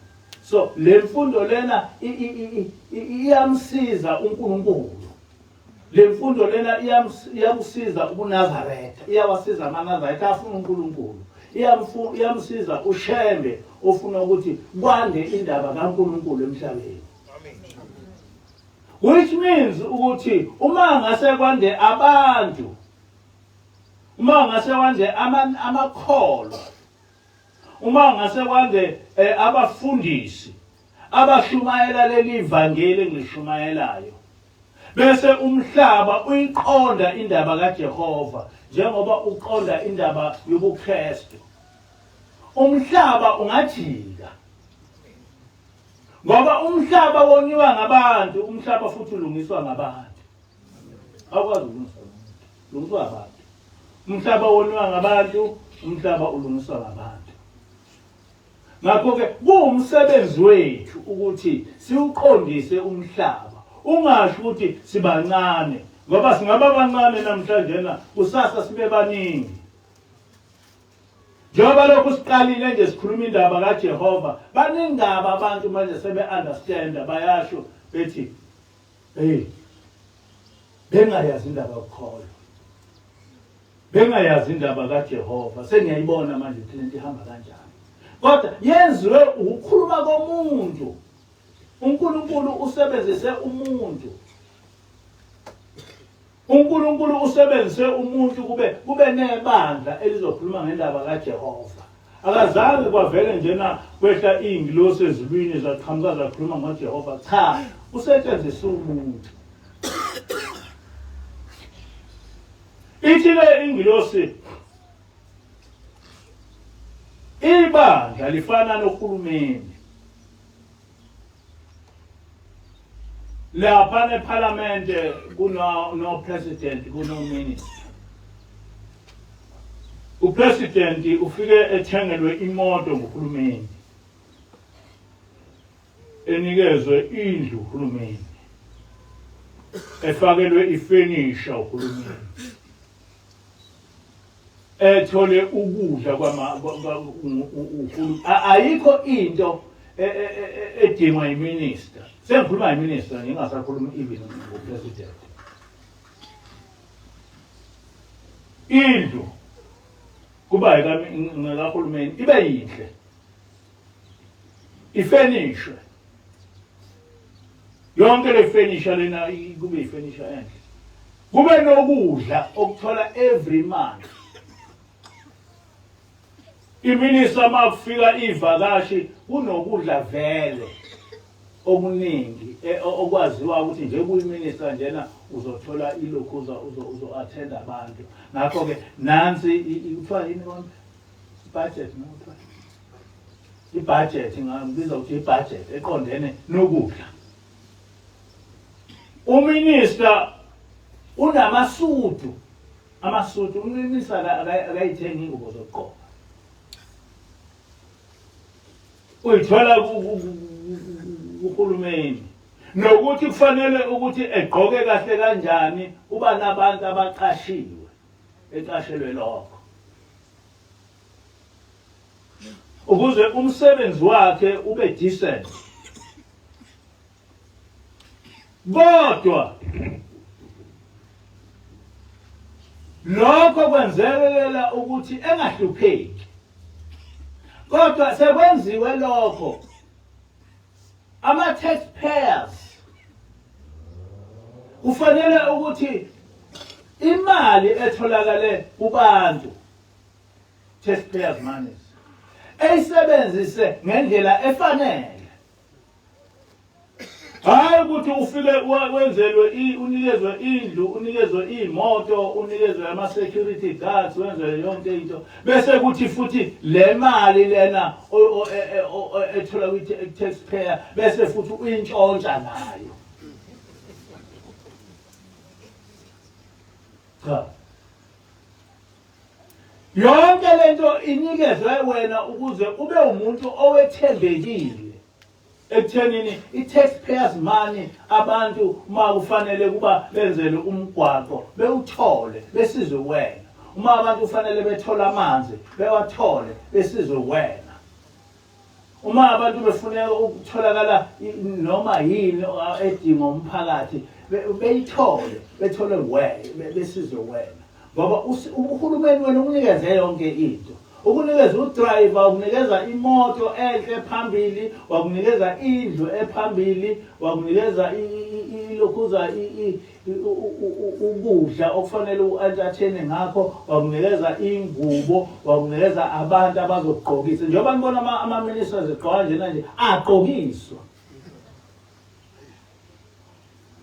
So le mfundo lena iyamsiza uNkulunkulu. Le mfundo lena iyamsiza uNazaretha, iyawasiza amaNazaretha afuna uNkulunkulu. Iyamsiza uShembe ofuna ukuthi kwande indaba kaNkulunkulu emhlabeni. Which means ukuthi uma ngase kwande abantu, uma ngase kwande amakholwa, uma ngase kwande abafundisi abashumayela leli ivangeli engilishumayelayo, bese umhlaba uyiqonda indaba kaJehova njengoba uqonda indaba yobuKristu, umhlaba ungathika. Ngoba umhlaba woniwa ngabantu, umhlaba futhi ulungiswa ngabantu. Akwazi ulungiswa ngabantu. Umhlaba woniwa ngabantu, umhlaba ulungiswa ngabantu. Ngakho-ke kuwumsebenzi wethu ukuthi siwuqondise umhlaba. Ungasho ukuthi sibancane, ngoba singaba bancane namhlanje kusasa sibe baningi. Njengoba lokhu siqalile nje sikhuluma indaba kaJehova, baningi abantu manje sebe-understanda, bayasho bethi bengayazi indaba yokukholwa, bengayazi indaba kaJehova, sengiyayibona manje ukuthi lento ihamba kanjani. Kodwa yenziwe ukukhuluma komuntu. uNkulunkulu usebenzise umuntu. uNkulunkulu usebenzise umuntu kube nebandla elizokhuluma ngendaba kaJehova. Akazange kwavele njena kwehla ingilosi ezulwini zaqhamuka zakhuluma ngoJehova. Cha, usetshenziswe umuntu. Ithi le ingilosi ibandla lifana nohulumeni. Lapha eParliament kuno president, kuno minister. Upresident ufike ethengelwe imoto nguhulumeni, enikezwe indlu uhulumeni, efakelwe ifurniture uhulumeni, ethole ukudla uhulumeni. Ayikho into edingwa yiminister. Sengikhuluma yiminister, ngingasakhuluma even ngopresident. Indlu kuba ngakahulumeni ibe yinhle, ifurniture, yonke le furniture lena kube ifurniture enhle, kube nokudla okuthola every month. Iminister makufika ivakashi kunokudla vele okuningi okwaziwa ukuthi nje kuyiminister njena uzothola ilokhu uzo-attend abantu. Ngakho-ke nansi kuthiwa yini konke budget, nokuthiwa ibudget, ngambiza ukuthi ibudget eqondene nokudla. Uminister unamasudu, uminister akayithengi ingubo zokugqoka, uyithola uhulumeni. Nokuthi kufanele ukuthi egqoke kahle kanjani, uba nabantu abaqashiwe, eqashelwe lokho, ukuze umsebenzi wakhe ube decent. Kodwa lokho kwenzelela ukuthi engahlupheki. Kodwa sekwenziwe lokho, ama-taxpayers kufanele ukuthi imali etholakale kubantu, taxpayers money, eyisebenzise ngendlela efanele. Hayi ukuthi ufike wenzelwe unikezwe indlu, unikezwe imoto, unikezwe ama-security guards, wenzelwe yonke into. Bese kuthi futhi le mali lena ethola kwi-taxpayer, bese futhi uyintshontsha nayo. Cha. Yonke lento inikezwe wena ukuze ube umuntu owethembekile. Ekuthenini i-taxpayers money abantu uma kufanele kuba benzele umgwaqo bewuthole besizwe wena. Uma abantu kufanele bethola amanzi bewathole besizwe wena. Uma abantu befuneka ukutholakala noma yini edinga umphakathi beyithole bethole wena besizwe wena. Ngoba uhulumeni wena ukunikeze yonke into. Ukunikeza udriver, ukunikeza imoto enhle phambili, wakunikeza indlu ephambili, wakunikeza ilokhuza ukudla okufanele u-entertain ngakho, wakunikeza ingubo, wakunikeza abantu abazogqokisa. Njengoba ngibona ama-ministers egqoka njena nje agqokiswa.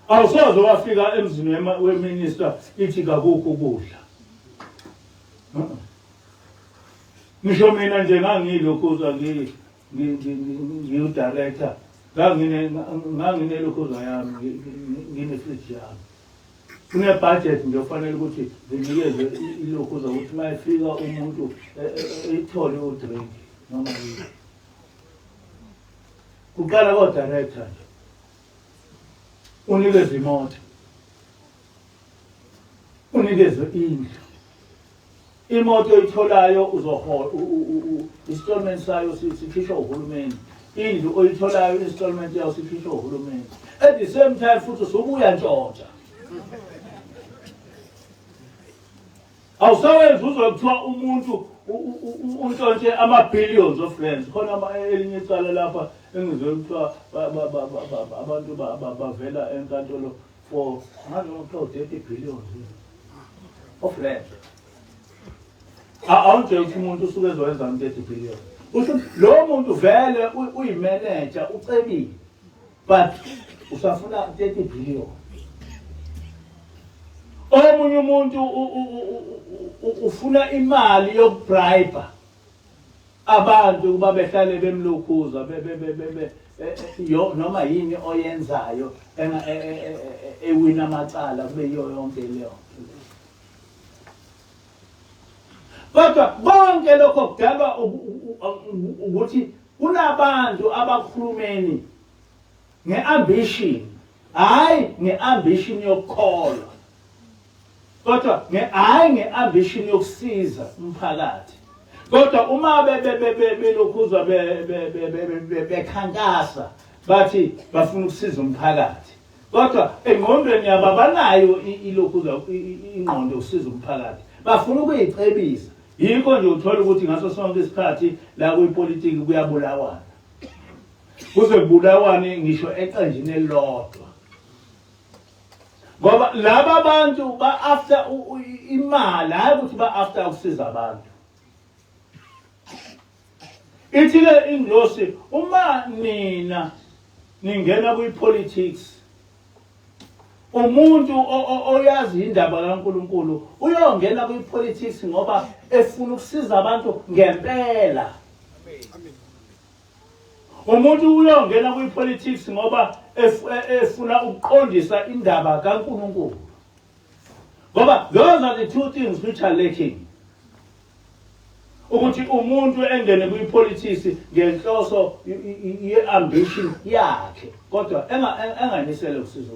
Awusoze wafika emzini weminister ithi kakukho ukudla. Ngisho mina nje ngangilokhuza ngiudirector nganginelokhuza yami ngine-fridge yami. Kune-budget nje ofanele ukuthi nginikeze ilokhuza ukuthi uma efika umuntu ithole udrink noma yini. Kuqala ko-director nje unikeze imoto, unikeze indlu. Imoto oyitholayo uzohola installment sayo sikhishwa uhulumeni. Indlu oyitholayo installment yayo sikhishwa uhulumeni. At the same time futhi usubuya ntshontsha. Awusawenza uzokuthiwa umuntu untshontshe ama-billions of rands. Khona elinye icala lapha engizwe kuthiwa abantu bavela enkantolo for 30 billions of rands. Awunje ukuthi umuntu usuke ezowenza 30 billion. Usho lo muntu vele uyimanager ucebile but usafuna 30 billion. Omunye umuntu ufuna imali yokubribe abantu kuba behlale bemlokhuza noma yini oyenzayo ewina amacala kube yiyo yonke leyo. Kodwa konke lokho kudalwa ukuthi kunabantu abakhulumeni nge-ambition, hayi nge-ambition yokukholwa. Kodwa hayi nge-ambition yokusiza umphakathi. Kodwa uma belokhuzwa bekhankasa bathi bafuna ukusiza umphakathi. Kodwa engqondweni yabo abanayo ilokhuza ingqondo yokusiza umphakathi. Bafuna ukuyicebisa. Yikho nje uthola ukuthi ngaso sonke isikhathi la kuyipolitiki kuyabulawana. Kuze kubulawane ngisho eqenjini elilodwa. Ngoba laba abantu ba after imali, hayi ukuthi ba after ukusiza abantu. Ithi ke inglosi uma nina ningena kwi-politics, umuntu oyazi indaba kaNkulunkulu uyongena kwi-politics ngoba efuna ukusiza abantu ngempela. Umuntu uyongena kwi-politics ngoba efuna ukuqondisa indaba kaNkulunkulu. Ngoba those are the two things which are lacking. Ukuthi umuntu engene kwi-politics ngenhloso ye-ambition yakhe kodwa enganisele ukusiza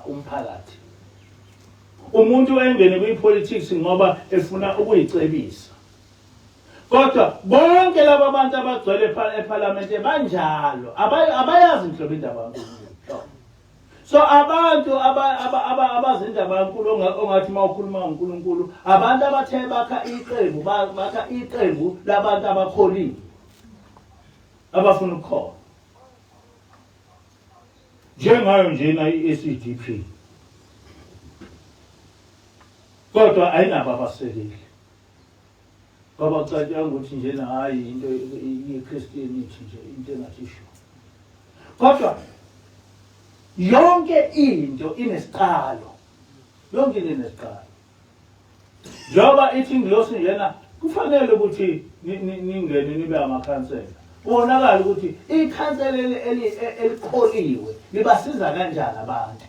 umphakathi. Umuntu engene kwi-politics ngoba efuna ukuyicebisa. Kodwa bonke laba abantu abagcwele eParliament banjalo abayazi inhlobo indaba kaNkulunkulu. So abantu abazindaba kaNkulunkulu ongathi mawukhuluma ngoNkulunkulu abantu abathe bakha iqembu labantu abakholile abafuna ukukholwa. Njengayo njena i-SDP. Kodwa ayinabo abasekeli. Ngoba kucatshanga ukuthi njena hayi into ye-Christianity nje into engathisho. Kodwa yonke into inesiqalo. Yonke into inesiqalo. Njengoba ithi ingilosi njena kufanele ukuthi ningene nibe amakhansela. Ubonakala ukuthi ikhansela eliqholiwe libasiza kanjani abantu.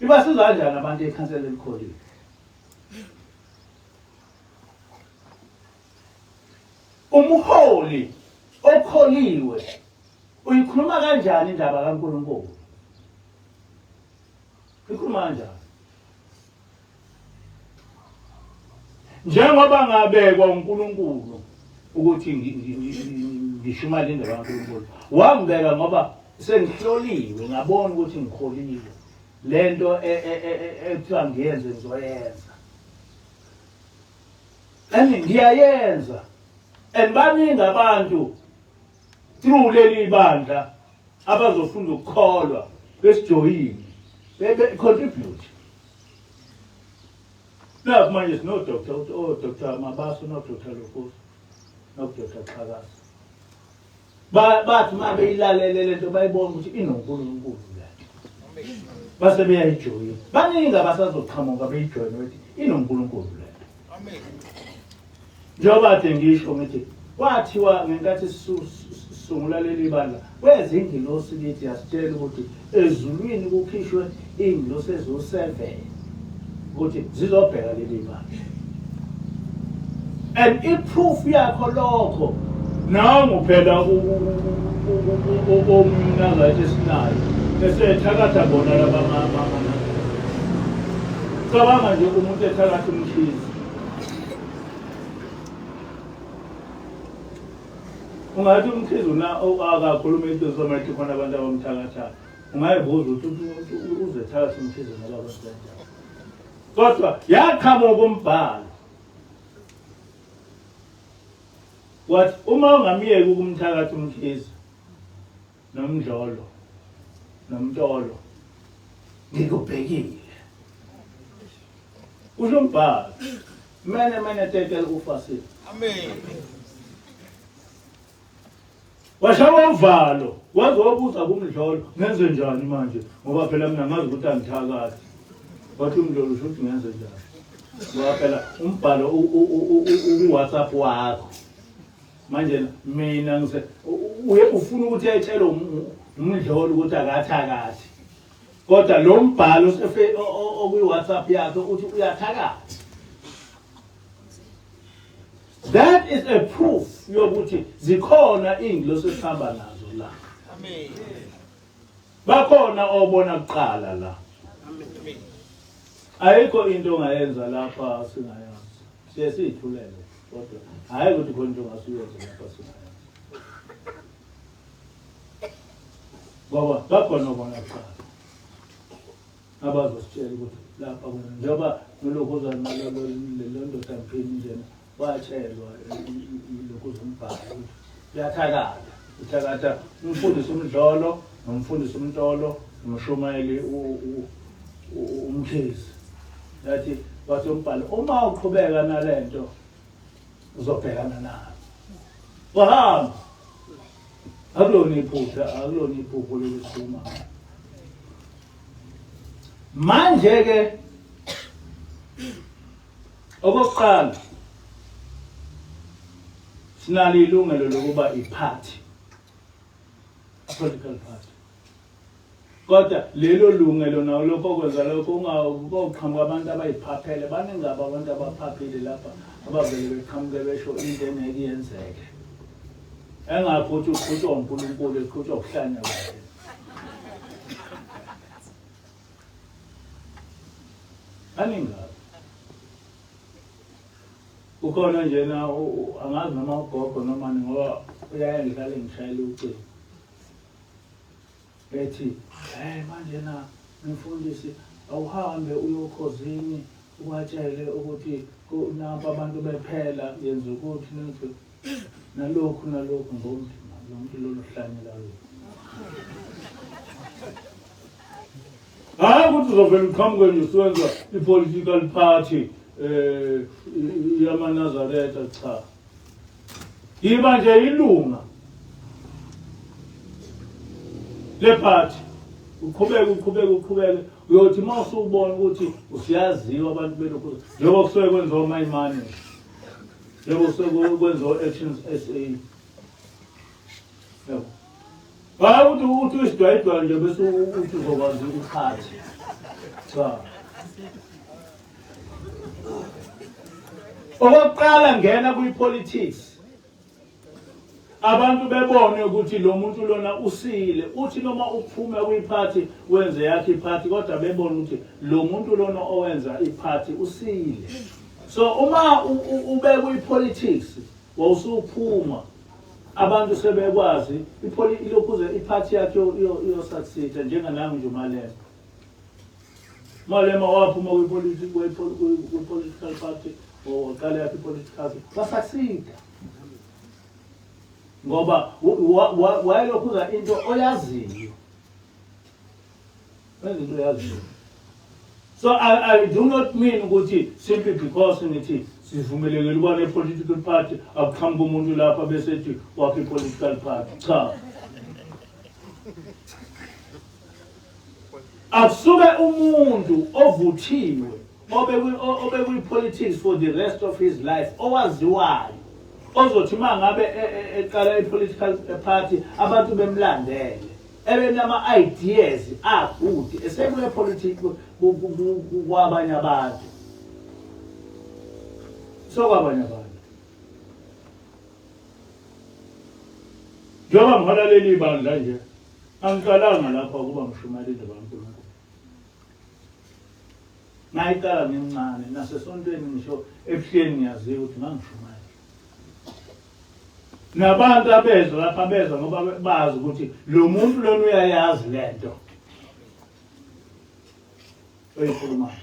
Libasiza kanjani abantu ikhansela eliqholiwe. Umholi okholiwe uyikhuluma kanjani indaba kaNkulunkulu? Ikhuluma kanjani? Njengoba ngabekwa uNkulunkulu ukuthi ngishumayela indaba kaNkulunkulu, wangibeka ngoba sengihloliwe ngabona ukuthi ngikholiwe. Lento ekuthiwa ngiyenze ngizoyenza. Ngiyayenza. And baningi abantu through leli bandla abazofunda ukukholwa besijoyini bebe contribute. Now manje no doctor, Dr. Mabaso, no Dr. Lokosi, no Dr. Xhakazi. Bathi uma beyilalele lento bayibona ukuthi inoNkulunkulu lento. Base beyayijoyina. Baningi abasazoqhamuka beyijoyina ukuthi inoNkulunkulu lento. Amen. Njengoba ngisho ngithi kwathiwa ngenkathi sisungula leli bandla kwezi ingilosi lithi yasitshela ukuthi ezulwini kukhishwe ingilosi ezo7 ukuthi zizobheka leli bandla. And iproof yakho lokho nawo phela umnazathi esinayo esethakatha bona laba mama. Cabanga nje umuntu ethakatha umkhizi. Ungathi umkhizi akakhuluma into zomathi khona abantu abamthakatha. Ungayibuza ukuthi uzethakatha umkhizi ngoba basenza. Kodwa yaqhamuka umbhalo. Wathi uma ungamiyeki ukumthakatha umkhizi nomdlolo nomtolo ngikubhekile. Usho umbhalo. Mene tekela ufasile. Amen. Washawa uvalo, wazobuza kumdlolo, ngenze njani manje? Ngoba phela mina ngazi ukuthi angithakathi. Wathi umdlolo usho ukuthi ngenze njani? Ngoba phela umbhalo uWhatsApp wakho. Manje mina ngise ufuna ukuthi ayitshele umdlolo ukuthi akathakathi. Kodwa lo mbhalo okuWhatsApp yakhe uthi uyathakathi. That is a proof yokuthi zikhona ingilosi esihamba nazo la. Amen. Bakhona obona kuqala la. Amen. Ayikho into ongayenza lapha singayazi. Siyithulele kodwa hayi ukuthi khona into ongasuyenza lapha singayazi. Ngoba bakhona obona kuqala. Abazositshela ukuthi lapha kuna njengoba noloku uzanalo ndoda mphini njena. Watshelwa lokho zombhalo uyathakatha uthakatha umfundisi umdlolo nomfundisi umtolo nomshumayeli umkhizi yathi wathi umbhalo uma uqhubeka nalento uzobhekana nayo wahamba akulona iphupho lokusuma manje ke okokuqala sinalo ilungelo lokuba iparty, political party. Kodwa lelo lungelo nawo lokho kwenza lokho ungaqhamuka abantu abayiphaphele baningi abantu abaphaphile lapha abavele beqhamuke besho into engeke iyenzeke. Engaphuthi uqhutshwa uNkulunkulu eqhutshwa ukuhlanya kwakhe. Baningi ukhona njena angazi noma ugogo noma ngoba uyaye ngihlale ngishayela ucingo. Bethi manje na mfundisi awuhambe uyokhozini ubatshele ukuthi napa abantu bephela yenza ukuthi nalokhu ngomthima lonke lolu hlanyela lo. Hayi ukuthi uzovela uqhamuke nje usenza i-political party yamaNazaretha cha. Yiba nje ilunga. le party uqhubeke uyothi mase ubona ukuthi usiyaziwa abantu belokhu njengoba kusuke kwenziwa mayimane njengoba kusuke kwenziwa actions SA yabo hayi ukuthi usidwayidwa nje bese uthi uzokwazi ukuphatha cha okokuqala ngena kwi-politics abantu bebone ukuthi lo muntu lona usile uthi noma uphume kwi-party wenze yakhe i-party kodwa bebone ukuthi lo muntu lona owenza i-party usile so uma ube kwi-politics wawusuphuma abantu sebekwazi ilokhuze i-party yakhe yo-succeed njenganami nje Malema waphuma kwi-political party oqala yakhe i-political party wasucceed ngoba wayelokhuza into oyaziyo into oyaziyo so I do not mean ukuthi simply because ngithi sivumelekile ukuba ne-political party akuqhamuka umuntu lapha bese ethi wakhe i-political party cha akusuke umuntu ovuthiwe obe kwi-politics for the rest of his life owaziwayo ozothi mangabe eqala i-political party abantu bemlandele ebenama ideas agude esekuye politics kwabanye abantu kwabanye abantu njengoba ngihola leli bandla nje angiqalanga lapha ukuba ngishumayeli kaNkulunkulu ngayiqala ngincane nasesontweni ngisho ebuhleni ngiyaziyo ukuthi ngangishumayela nabantu abezwa lapha bezwa ngoba bazi ukuthi lo muntu lona uyayazi lento oyikhulumayo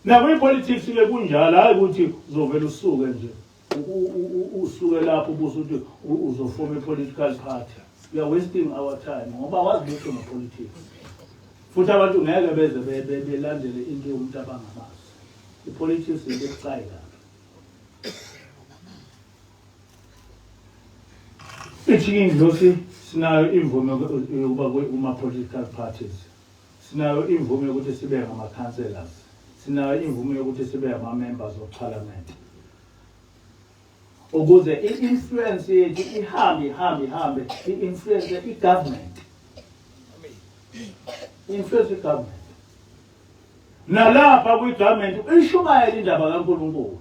nakwi-politics ke kunjalo hayi ukuthi uzovela usuke nje usuke lapho ubuso ukuthi uzofoma i-political party we are wasting our time ngoba wazi lutho nge-politics futhi abantu ngeke beze belandele into yomuntu abangamazi i-politics into ebucayi lapho ithi sinayo imvume yokuba kuma-political parties sinayo imvume yokuthi sibe ngama-councillors sinayo imvume yokuthi sibe ama-members of parliament ukuze i-influence yethu ihambe i-influence i-government influence i-government nalapha kwi-government ishumayela indaba kaNkulunkulu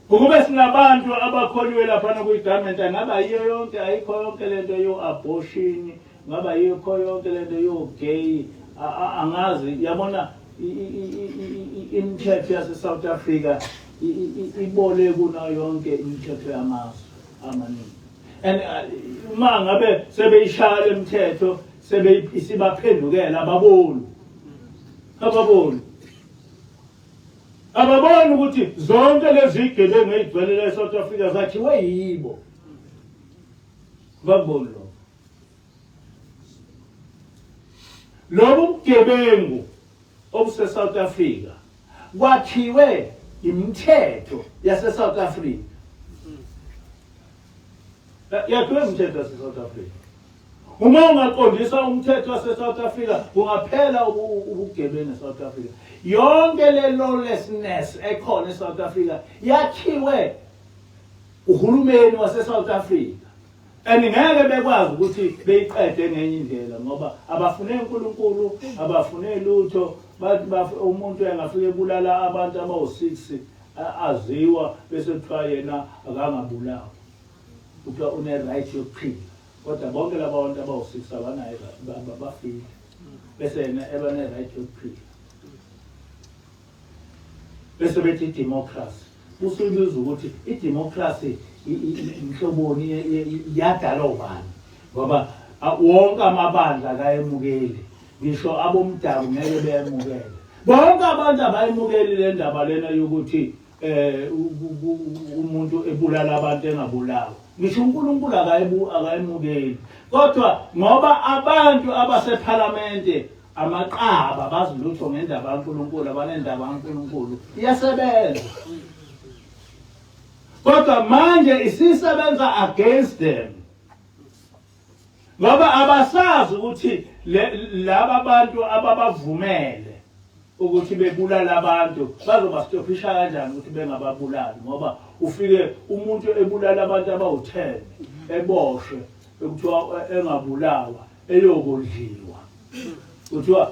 ukube sinabantu abakholiwe laphana kwi-government ngaba yiyo yonke ayikho yonke lento yo-abortion ngaba yikho yonke lento yo-gay angazi yabona imithetho yase-South Africa ibole kunayo yonke imithetho yamazwe amaningi and uma ngabe sebeyishaya le mithetho isibaphendukela ababoni ukuthi zonke lezi zigebengu ezigcwele e-South Africa zakhiwe yibo bakuboni lobu bugebengu obuse-South Africa kwakhiwe imithetho yase-South Africa yakhiwe imithetho yase-South Africa uma ungaqondisa umthetho wase-South Africa kungaphela ubugebengu e-South Africa yonke le lawlessness ekhona e-South Africa yakhiwe uhulumeni wase-South Africa and ngeke bekwazi ukuthi beyiqede ngenye indlela ngoba abafune uNkulunkulu abafune lutho bathi umuntu engafike ebulala abantu abawu6 aziwa bese kuthiwa yena akangabulawa kuthiwa une-right yokuphila kodwa bonke laba bantu abawu6 abanayo bafile bese yena ebane-right yokuphila bese bethi i-democracy usuyibiza ukuthi i-democracy inhloboni yadala ubani ngoba wonke amabandla akayemukeli ngisho abomdabu ngeke beyemukele bonke abantu abayemukeli le ndaba lena yokuthi umuntu ebulala abantu engabulawa ngisho uNkulunkulu akayemukeli kodwa ngoba abantu abasephalamende amaqaba bazilutho ngendaba kaNkulunkulu abanendaba kaNkulunkulu iyasebenza Kodwa manje isisebenza against them. Ngoba abasazi ukuthi laba bantu ababavumele ukuthi bebulala abantu bazobastophisha kanjani ukuthi bengababulali, ngoba ufike umuntu ebulala abantu abawu-10 eboshwe ekuthiwa engabulawa eyokudliwa. Kuthiwa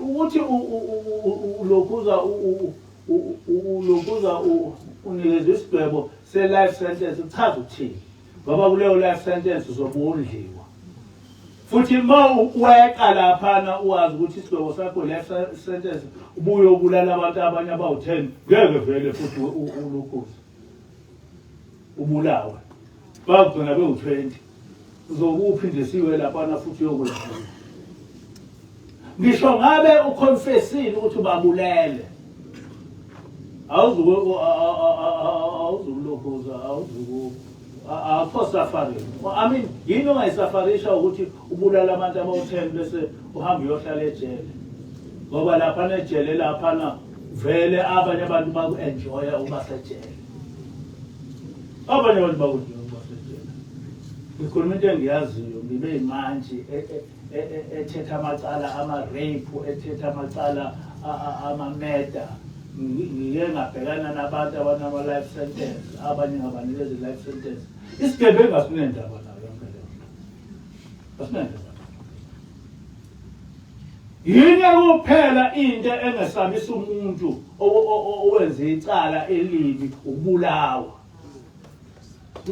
ukuthi ulokhuza unikeza isigwebo se-life sentence uchaza ukuthini, ngoba kuleyo life sentence uzobudliwa. Futhi uma uweqa laphana uwazi ukuthi isigwebo sakho life sentence ubuye ubulala abantu abanye abawu-10, ngeke vele futhi ulokhuza ubulawe bagcina bewu-20 uzokuphinde siwe laphana futhi uyokudliwa. Ngisho ngabe uconfessile ukuthi ubabulele, awuzukulokhuza, akho suffering. I mean, yini ongayisafarisha ukuthi ubulala abantu abawu-10 bese uhambe uyohlala ejele? Ngoba laphana ejele laphana vele abanye abantu baku-enjoya ukuba sejele. Abanye abantu baku-enjoya ukuba sejele. Ngikhuluma into engiyaziyo, ngibe yimantshi ethetha amacala ama-rape, ethetha amacala ama-murder. Ngike ngabhekana nabantu abanama-life sentence, abanye ngabanikeza i-life sentence. Isigebengu asinendaba nayo yonke leyo nto. Asinendaba. Yinye kuphela into engesabisa umuntu owenze icala elibi ubulawa.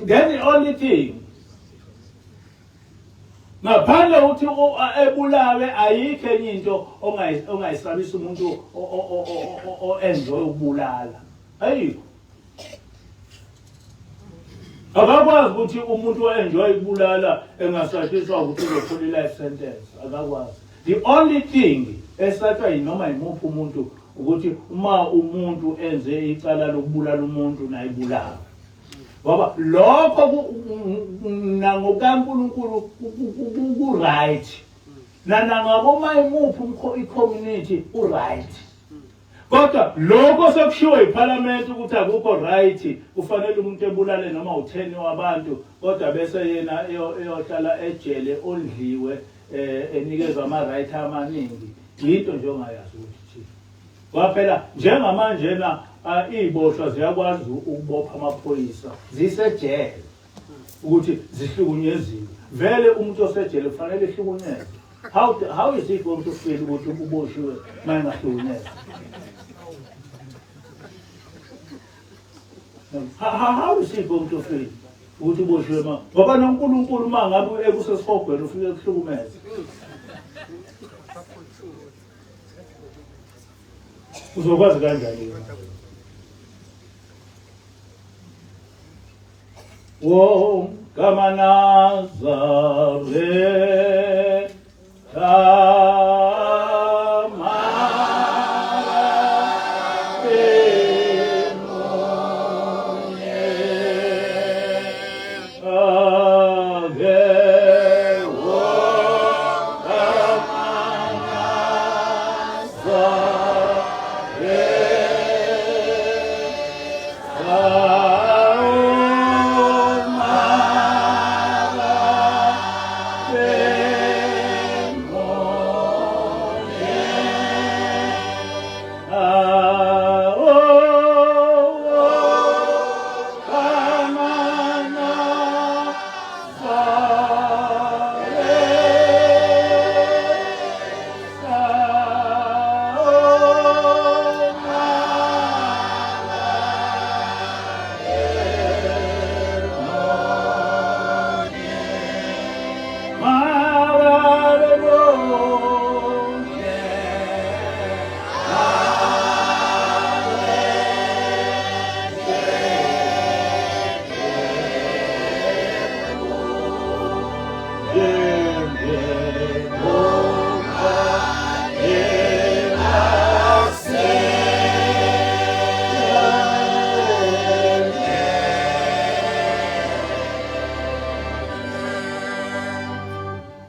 That's the only thing. Ngaphandle ukuthi ebulawe ayikho enye into ongayisabisa umuntu o-enjoy ukubulala. Ayikho. Akakwazi ukuthi umuntu o-enjoy ukubulala engasathiswa ukuthi uzothola i-life sentence. Akakwazi. The only thing esathwa noma yimuphi umuntu ukuthi uma umuntu enze icala lokubulala umuntu nayibulawa. Ngoba lokho nangokaNkulunkulu ku-right. Nangaboma imuphi i-community u-right. Kodwa lokho sekushiwo iParliament ukuthi akukho right, kufanele umuntu ebulale noma u-10 wabantu, kodwa bese yena eyohlala ejele ondliwe enikezwe ama-right amaningi. Yinto nje ongayazi ukuthi kwaphela njengamanje na iziboshwa ziyakwazi ukubopha amaphoyisa zisejele ukuthi zihlukunyeziwe. Vele umuntu osejele kufanele ehlukunyezwe. How is it going to feel ukuthi uboshiwe mayengahlukunyezwa? How is it going to feel ukuthi uboshiwe ngoba noNkulunkulu uma ngabe ekusesihogweni ufike kuhlukumeze? Uzokwazi kanjani? Oh, kama Nazareth,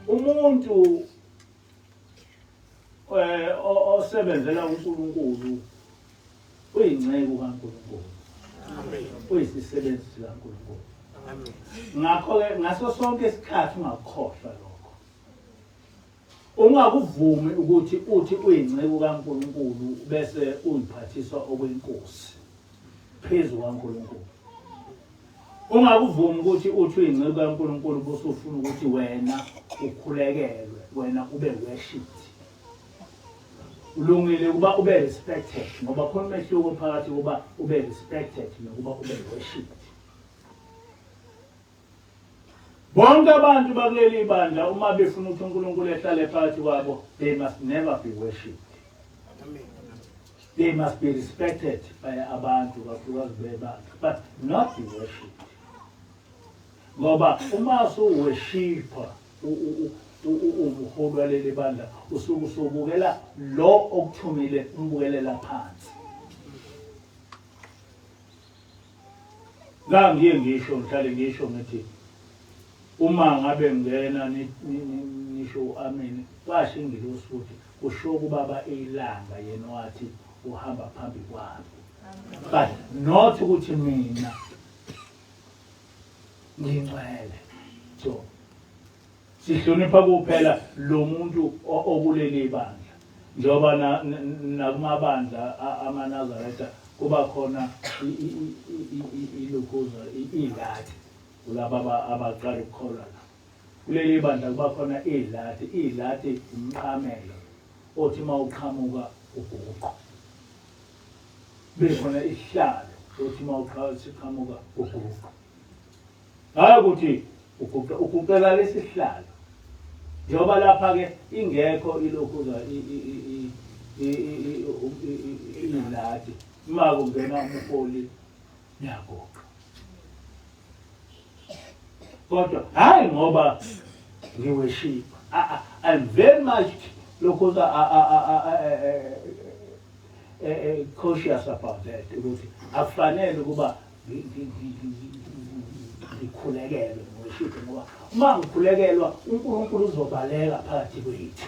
umuntu osebenzela uNkulunkulu uyingceke kaNkulunkulu. uyisisebenzi sikaNkulunkulu. Ngakho-ke ngaso sonke isikhathi ungakukhohlwa lokho. Ungakuvumi ukuthi uthi uyingcebo kaNkulunkulu bese uyiphathiswa okwenkosi phezu kaNkulunkulu. Ungakuvumi ukuthi uthi uyingcebo kaNkulunkulu bese ufuna ukuthi wena ukhulekelwe, wena ube worshipped. Ulungile ukuba ube respected ngoba khona umehluko phakathi kuba ube respected nokuba ube worshipped. Bonke abantu bakuleli bandla uma befuna ukuthi uNkulunkulu ehlale phakathi kwabo, they must never be worshipped. They must be respected by abantu kakhulukazi bebantu, but not be worshipped. Ngoba uma usuworshipper ubuholi waleli bandla usuke usubukela lo okuthumile umbukelela phansi. La ngiye ngisho ngihlale ngisho ngithi uma ngabe ngena nisho amen washo ingilosi futhi kusho kubaba ilanga yena wathi uhamba phambi kwami. But not ukuthi mina ngingcwele. So sihlonipha kuphela lo muntu okuleli bandla njoba nakumabandla amaNazaretha kuba khona ilokhuza ilathi kulaba abaqala ukukholwa. Kuleli bandla kuba khona ilathi umqamelo othi mawuqhamuka uguqo. Bekhona isihlalo othi mawuqhamuka uguqo. Hayi ukuthi uguqela lesihlalo. Njoba lapha ke ingekho ilokhuza ilathi uma kungena umholi yagoqa. Kodwa hayi ngoba ngiworship. I'm very much lokhuza cautious about that ukuthi akufanele ukuba ngikhulekelwe worship ngoba uma ngikhulekelwa uNkulunkulu uzobaleka phakathi kwethu.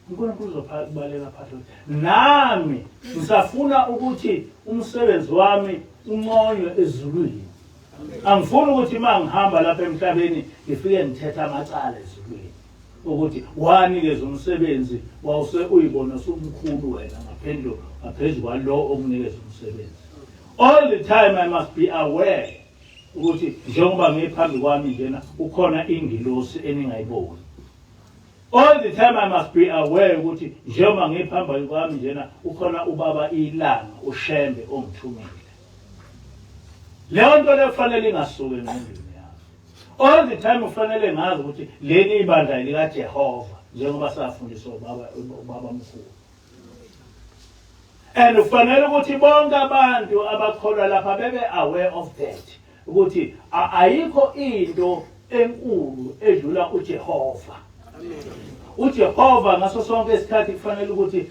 uNkulunkulu uzobaleka phakathi kwethu. Nami ngisafuna ukuthi umsebenzi wami unconywe ezulwini. Angifuni ukuthi mangihamba lapha emhlabeni ngifike ngithetha amacala ezulwini ukuthi wanikeza umsebenzi wawuse uyibona somkhulu wena ngaphezu kwalo okunikeza umsebenzi. All the time I must be aware ukuthi njengoba ngiphambi kwami njena ukhona ingilosi eningayiboni. All the time I must be aware ukuthi njengoba ngiphambi kwami njena ukhona ubaba ilanga ushembe ongithumile. Leyo nto lefanele ingasuke engqondweni yakho. All the time ufanele ngazi ukuthi leli ibandla likaJehova njengoba safundiswa ubaba mkhulu. And ufanele ukuthi bonke abantu abakholwa lapha bebe aware of that. Ukuthi ayikho into enkulu edlula uJehova. uJehova ngaso sonke isikhathi kufanele ukuthi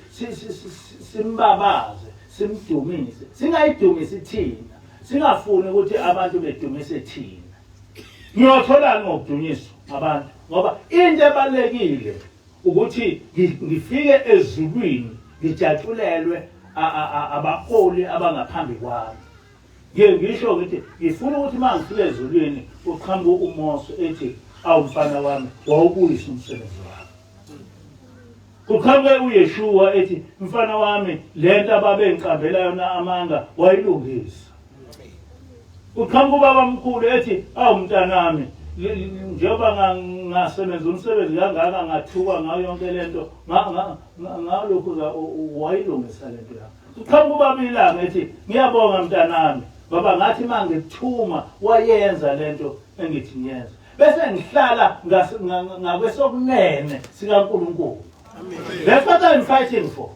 simbabaze, simdumise. Singayidumisi thina. Singafuni ukuthi abantu bedumise thina. Ngiyothola ngokudunyiswa abantu ngoba into ebalekile ukuthi ngifike ezulwini ngijatshulelwe abaholi abangaphambi kwami. Ngisho ngithi ngifuna ukuthi mangifike ezulwini uqhamuka uMose ethi awumfana wami wawubuyisa umsebenzi wami. Kuqhamuke uYeshua ethi mfana wami lento ababengiqambela yona amanga wayilungisa. Uqhamuka ubaba mkhulu ethi awumntanami njengoba ngasebenza umsebenzi kangaka ngathuka ngayo yonke lento ngalokhu wayilungisa lento yakho. Uqhamuka ubaba ilanga ethi ngiyabonga mntanami baba ngathi mangikuthuma wayenza lento engithi ngiyenza. Bese ngihlala ngakwesokunene sikaNkulunkulu. That's what I'm fighting for.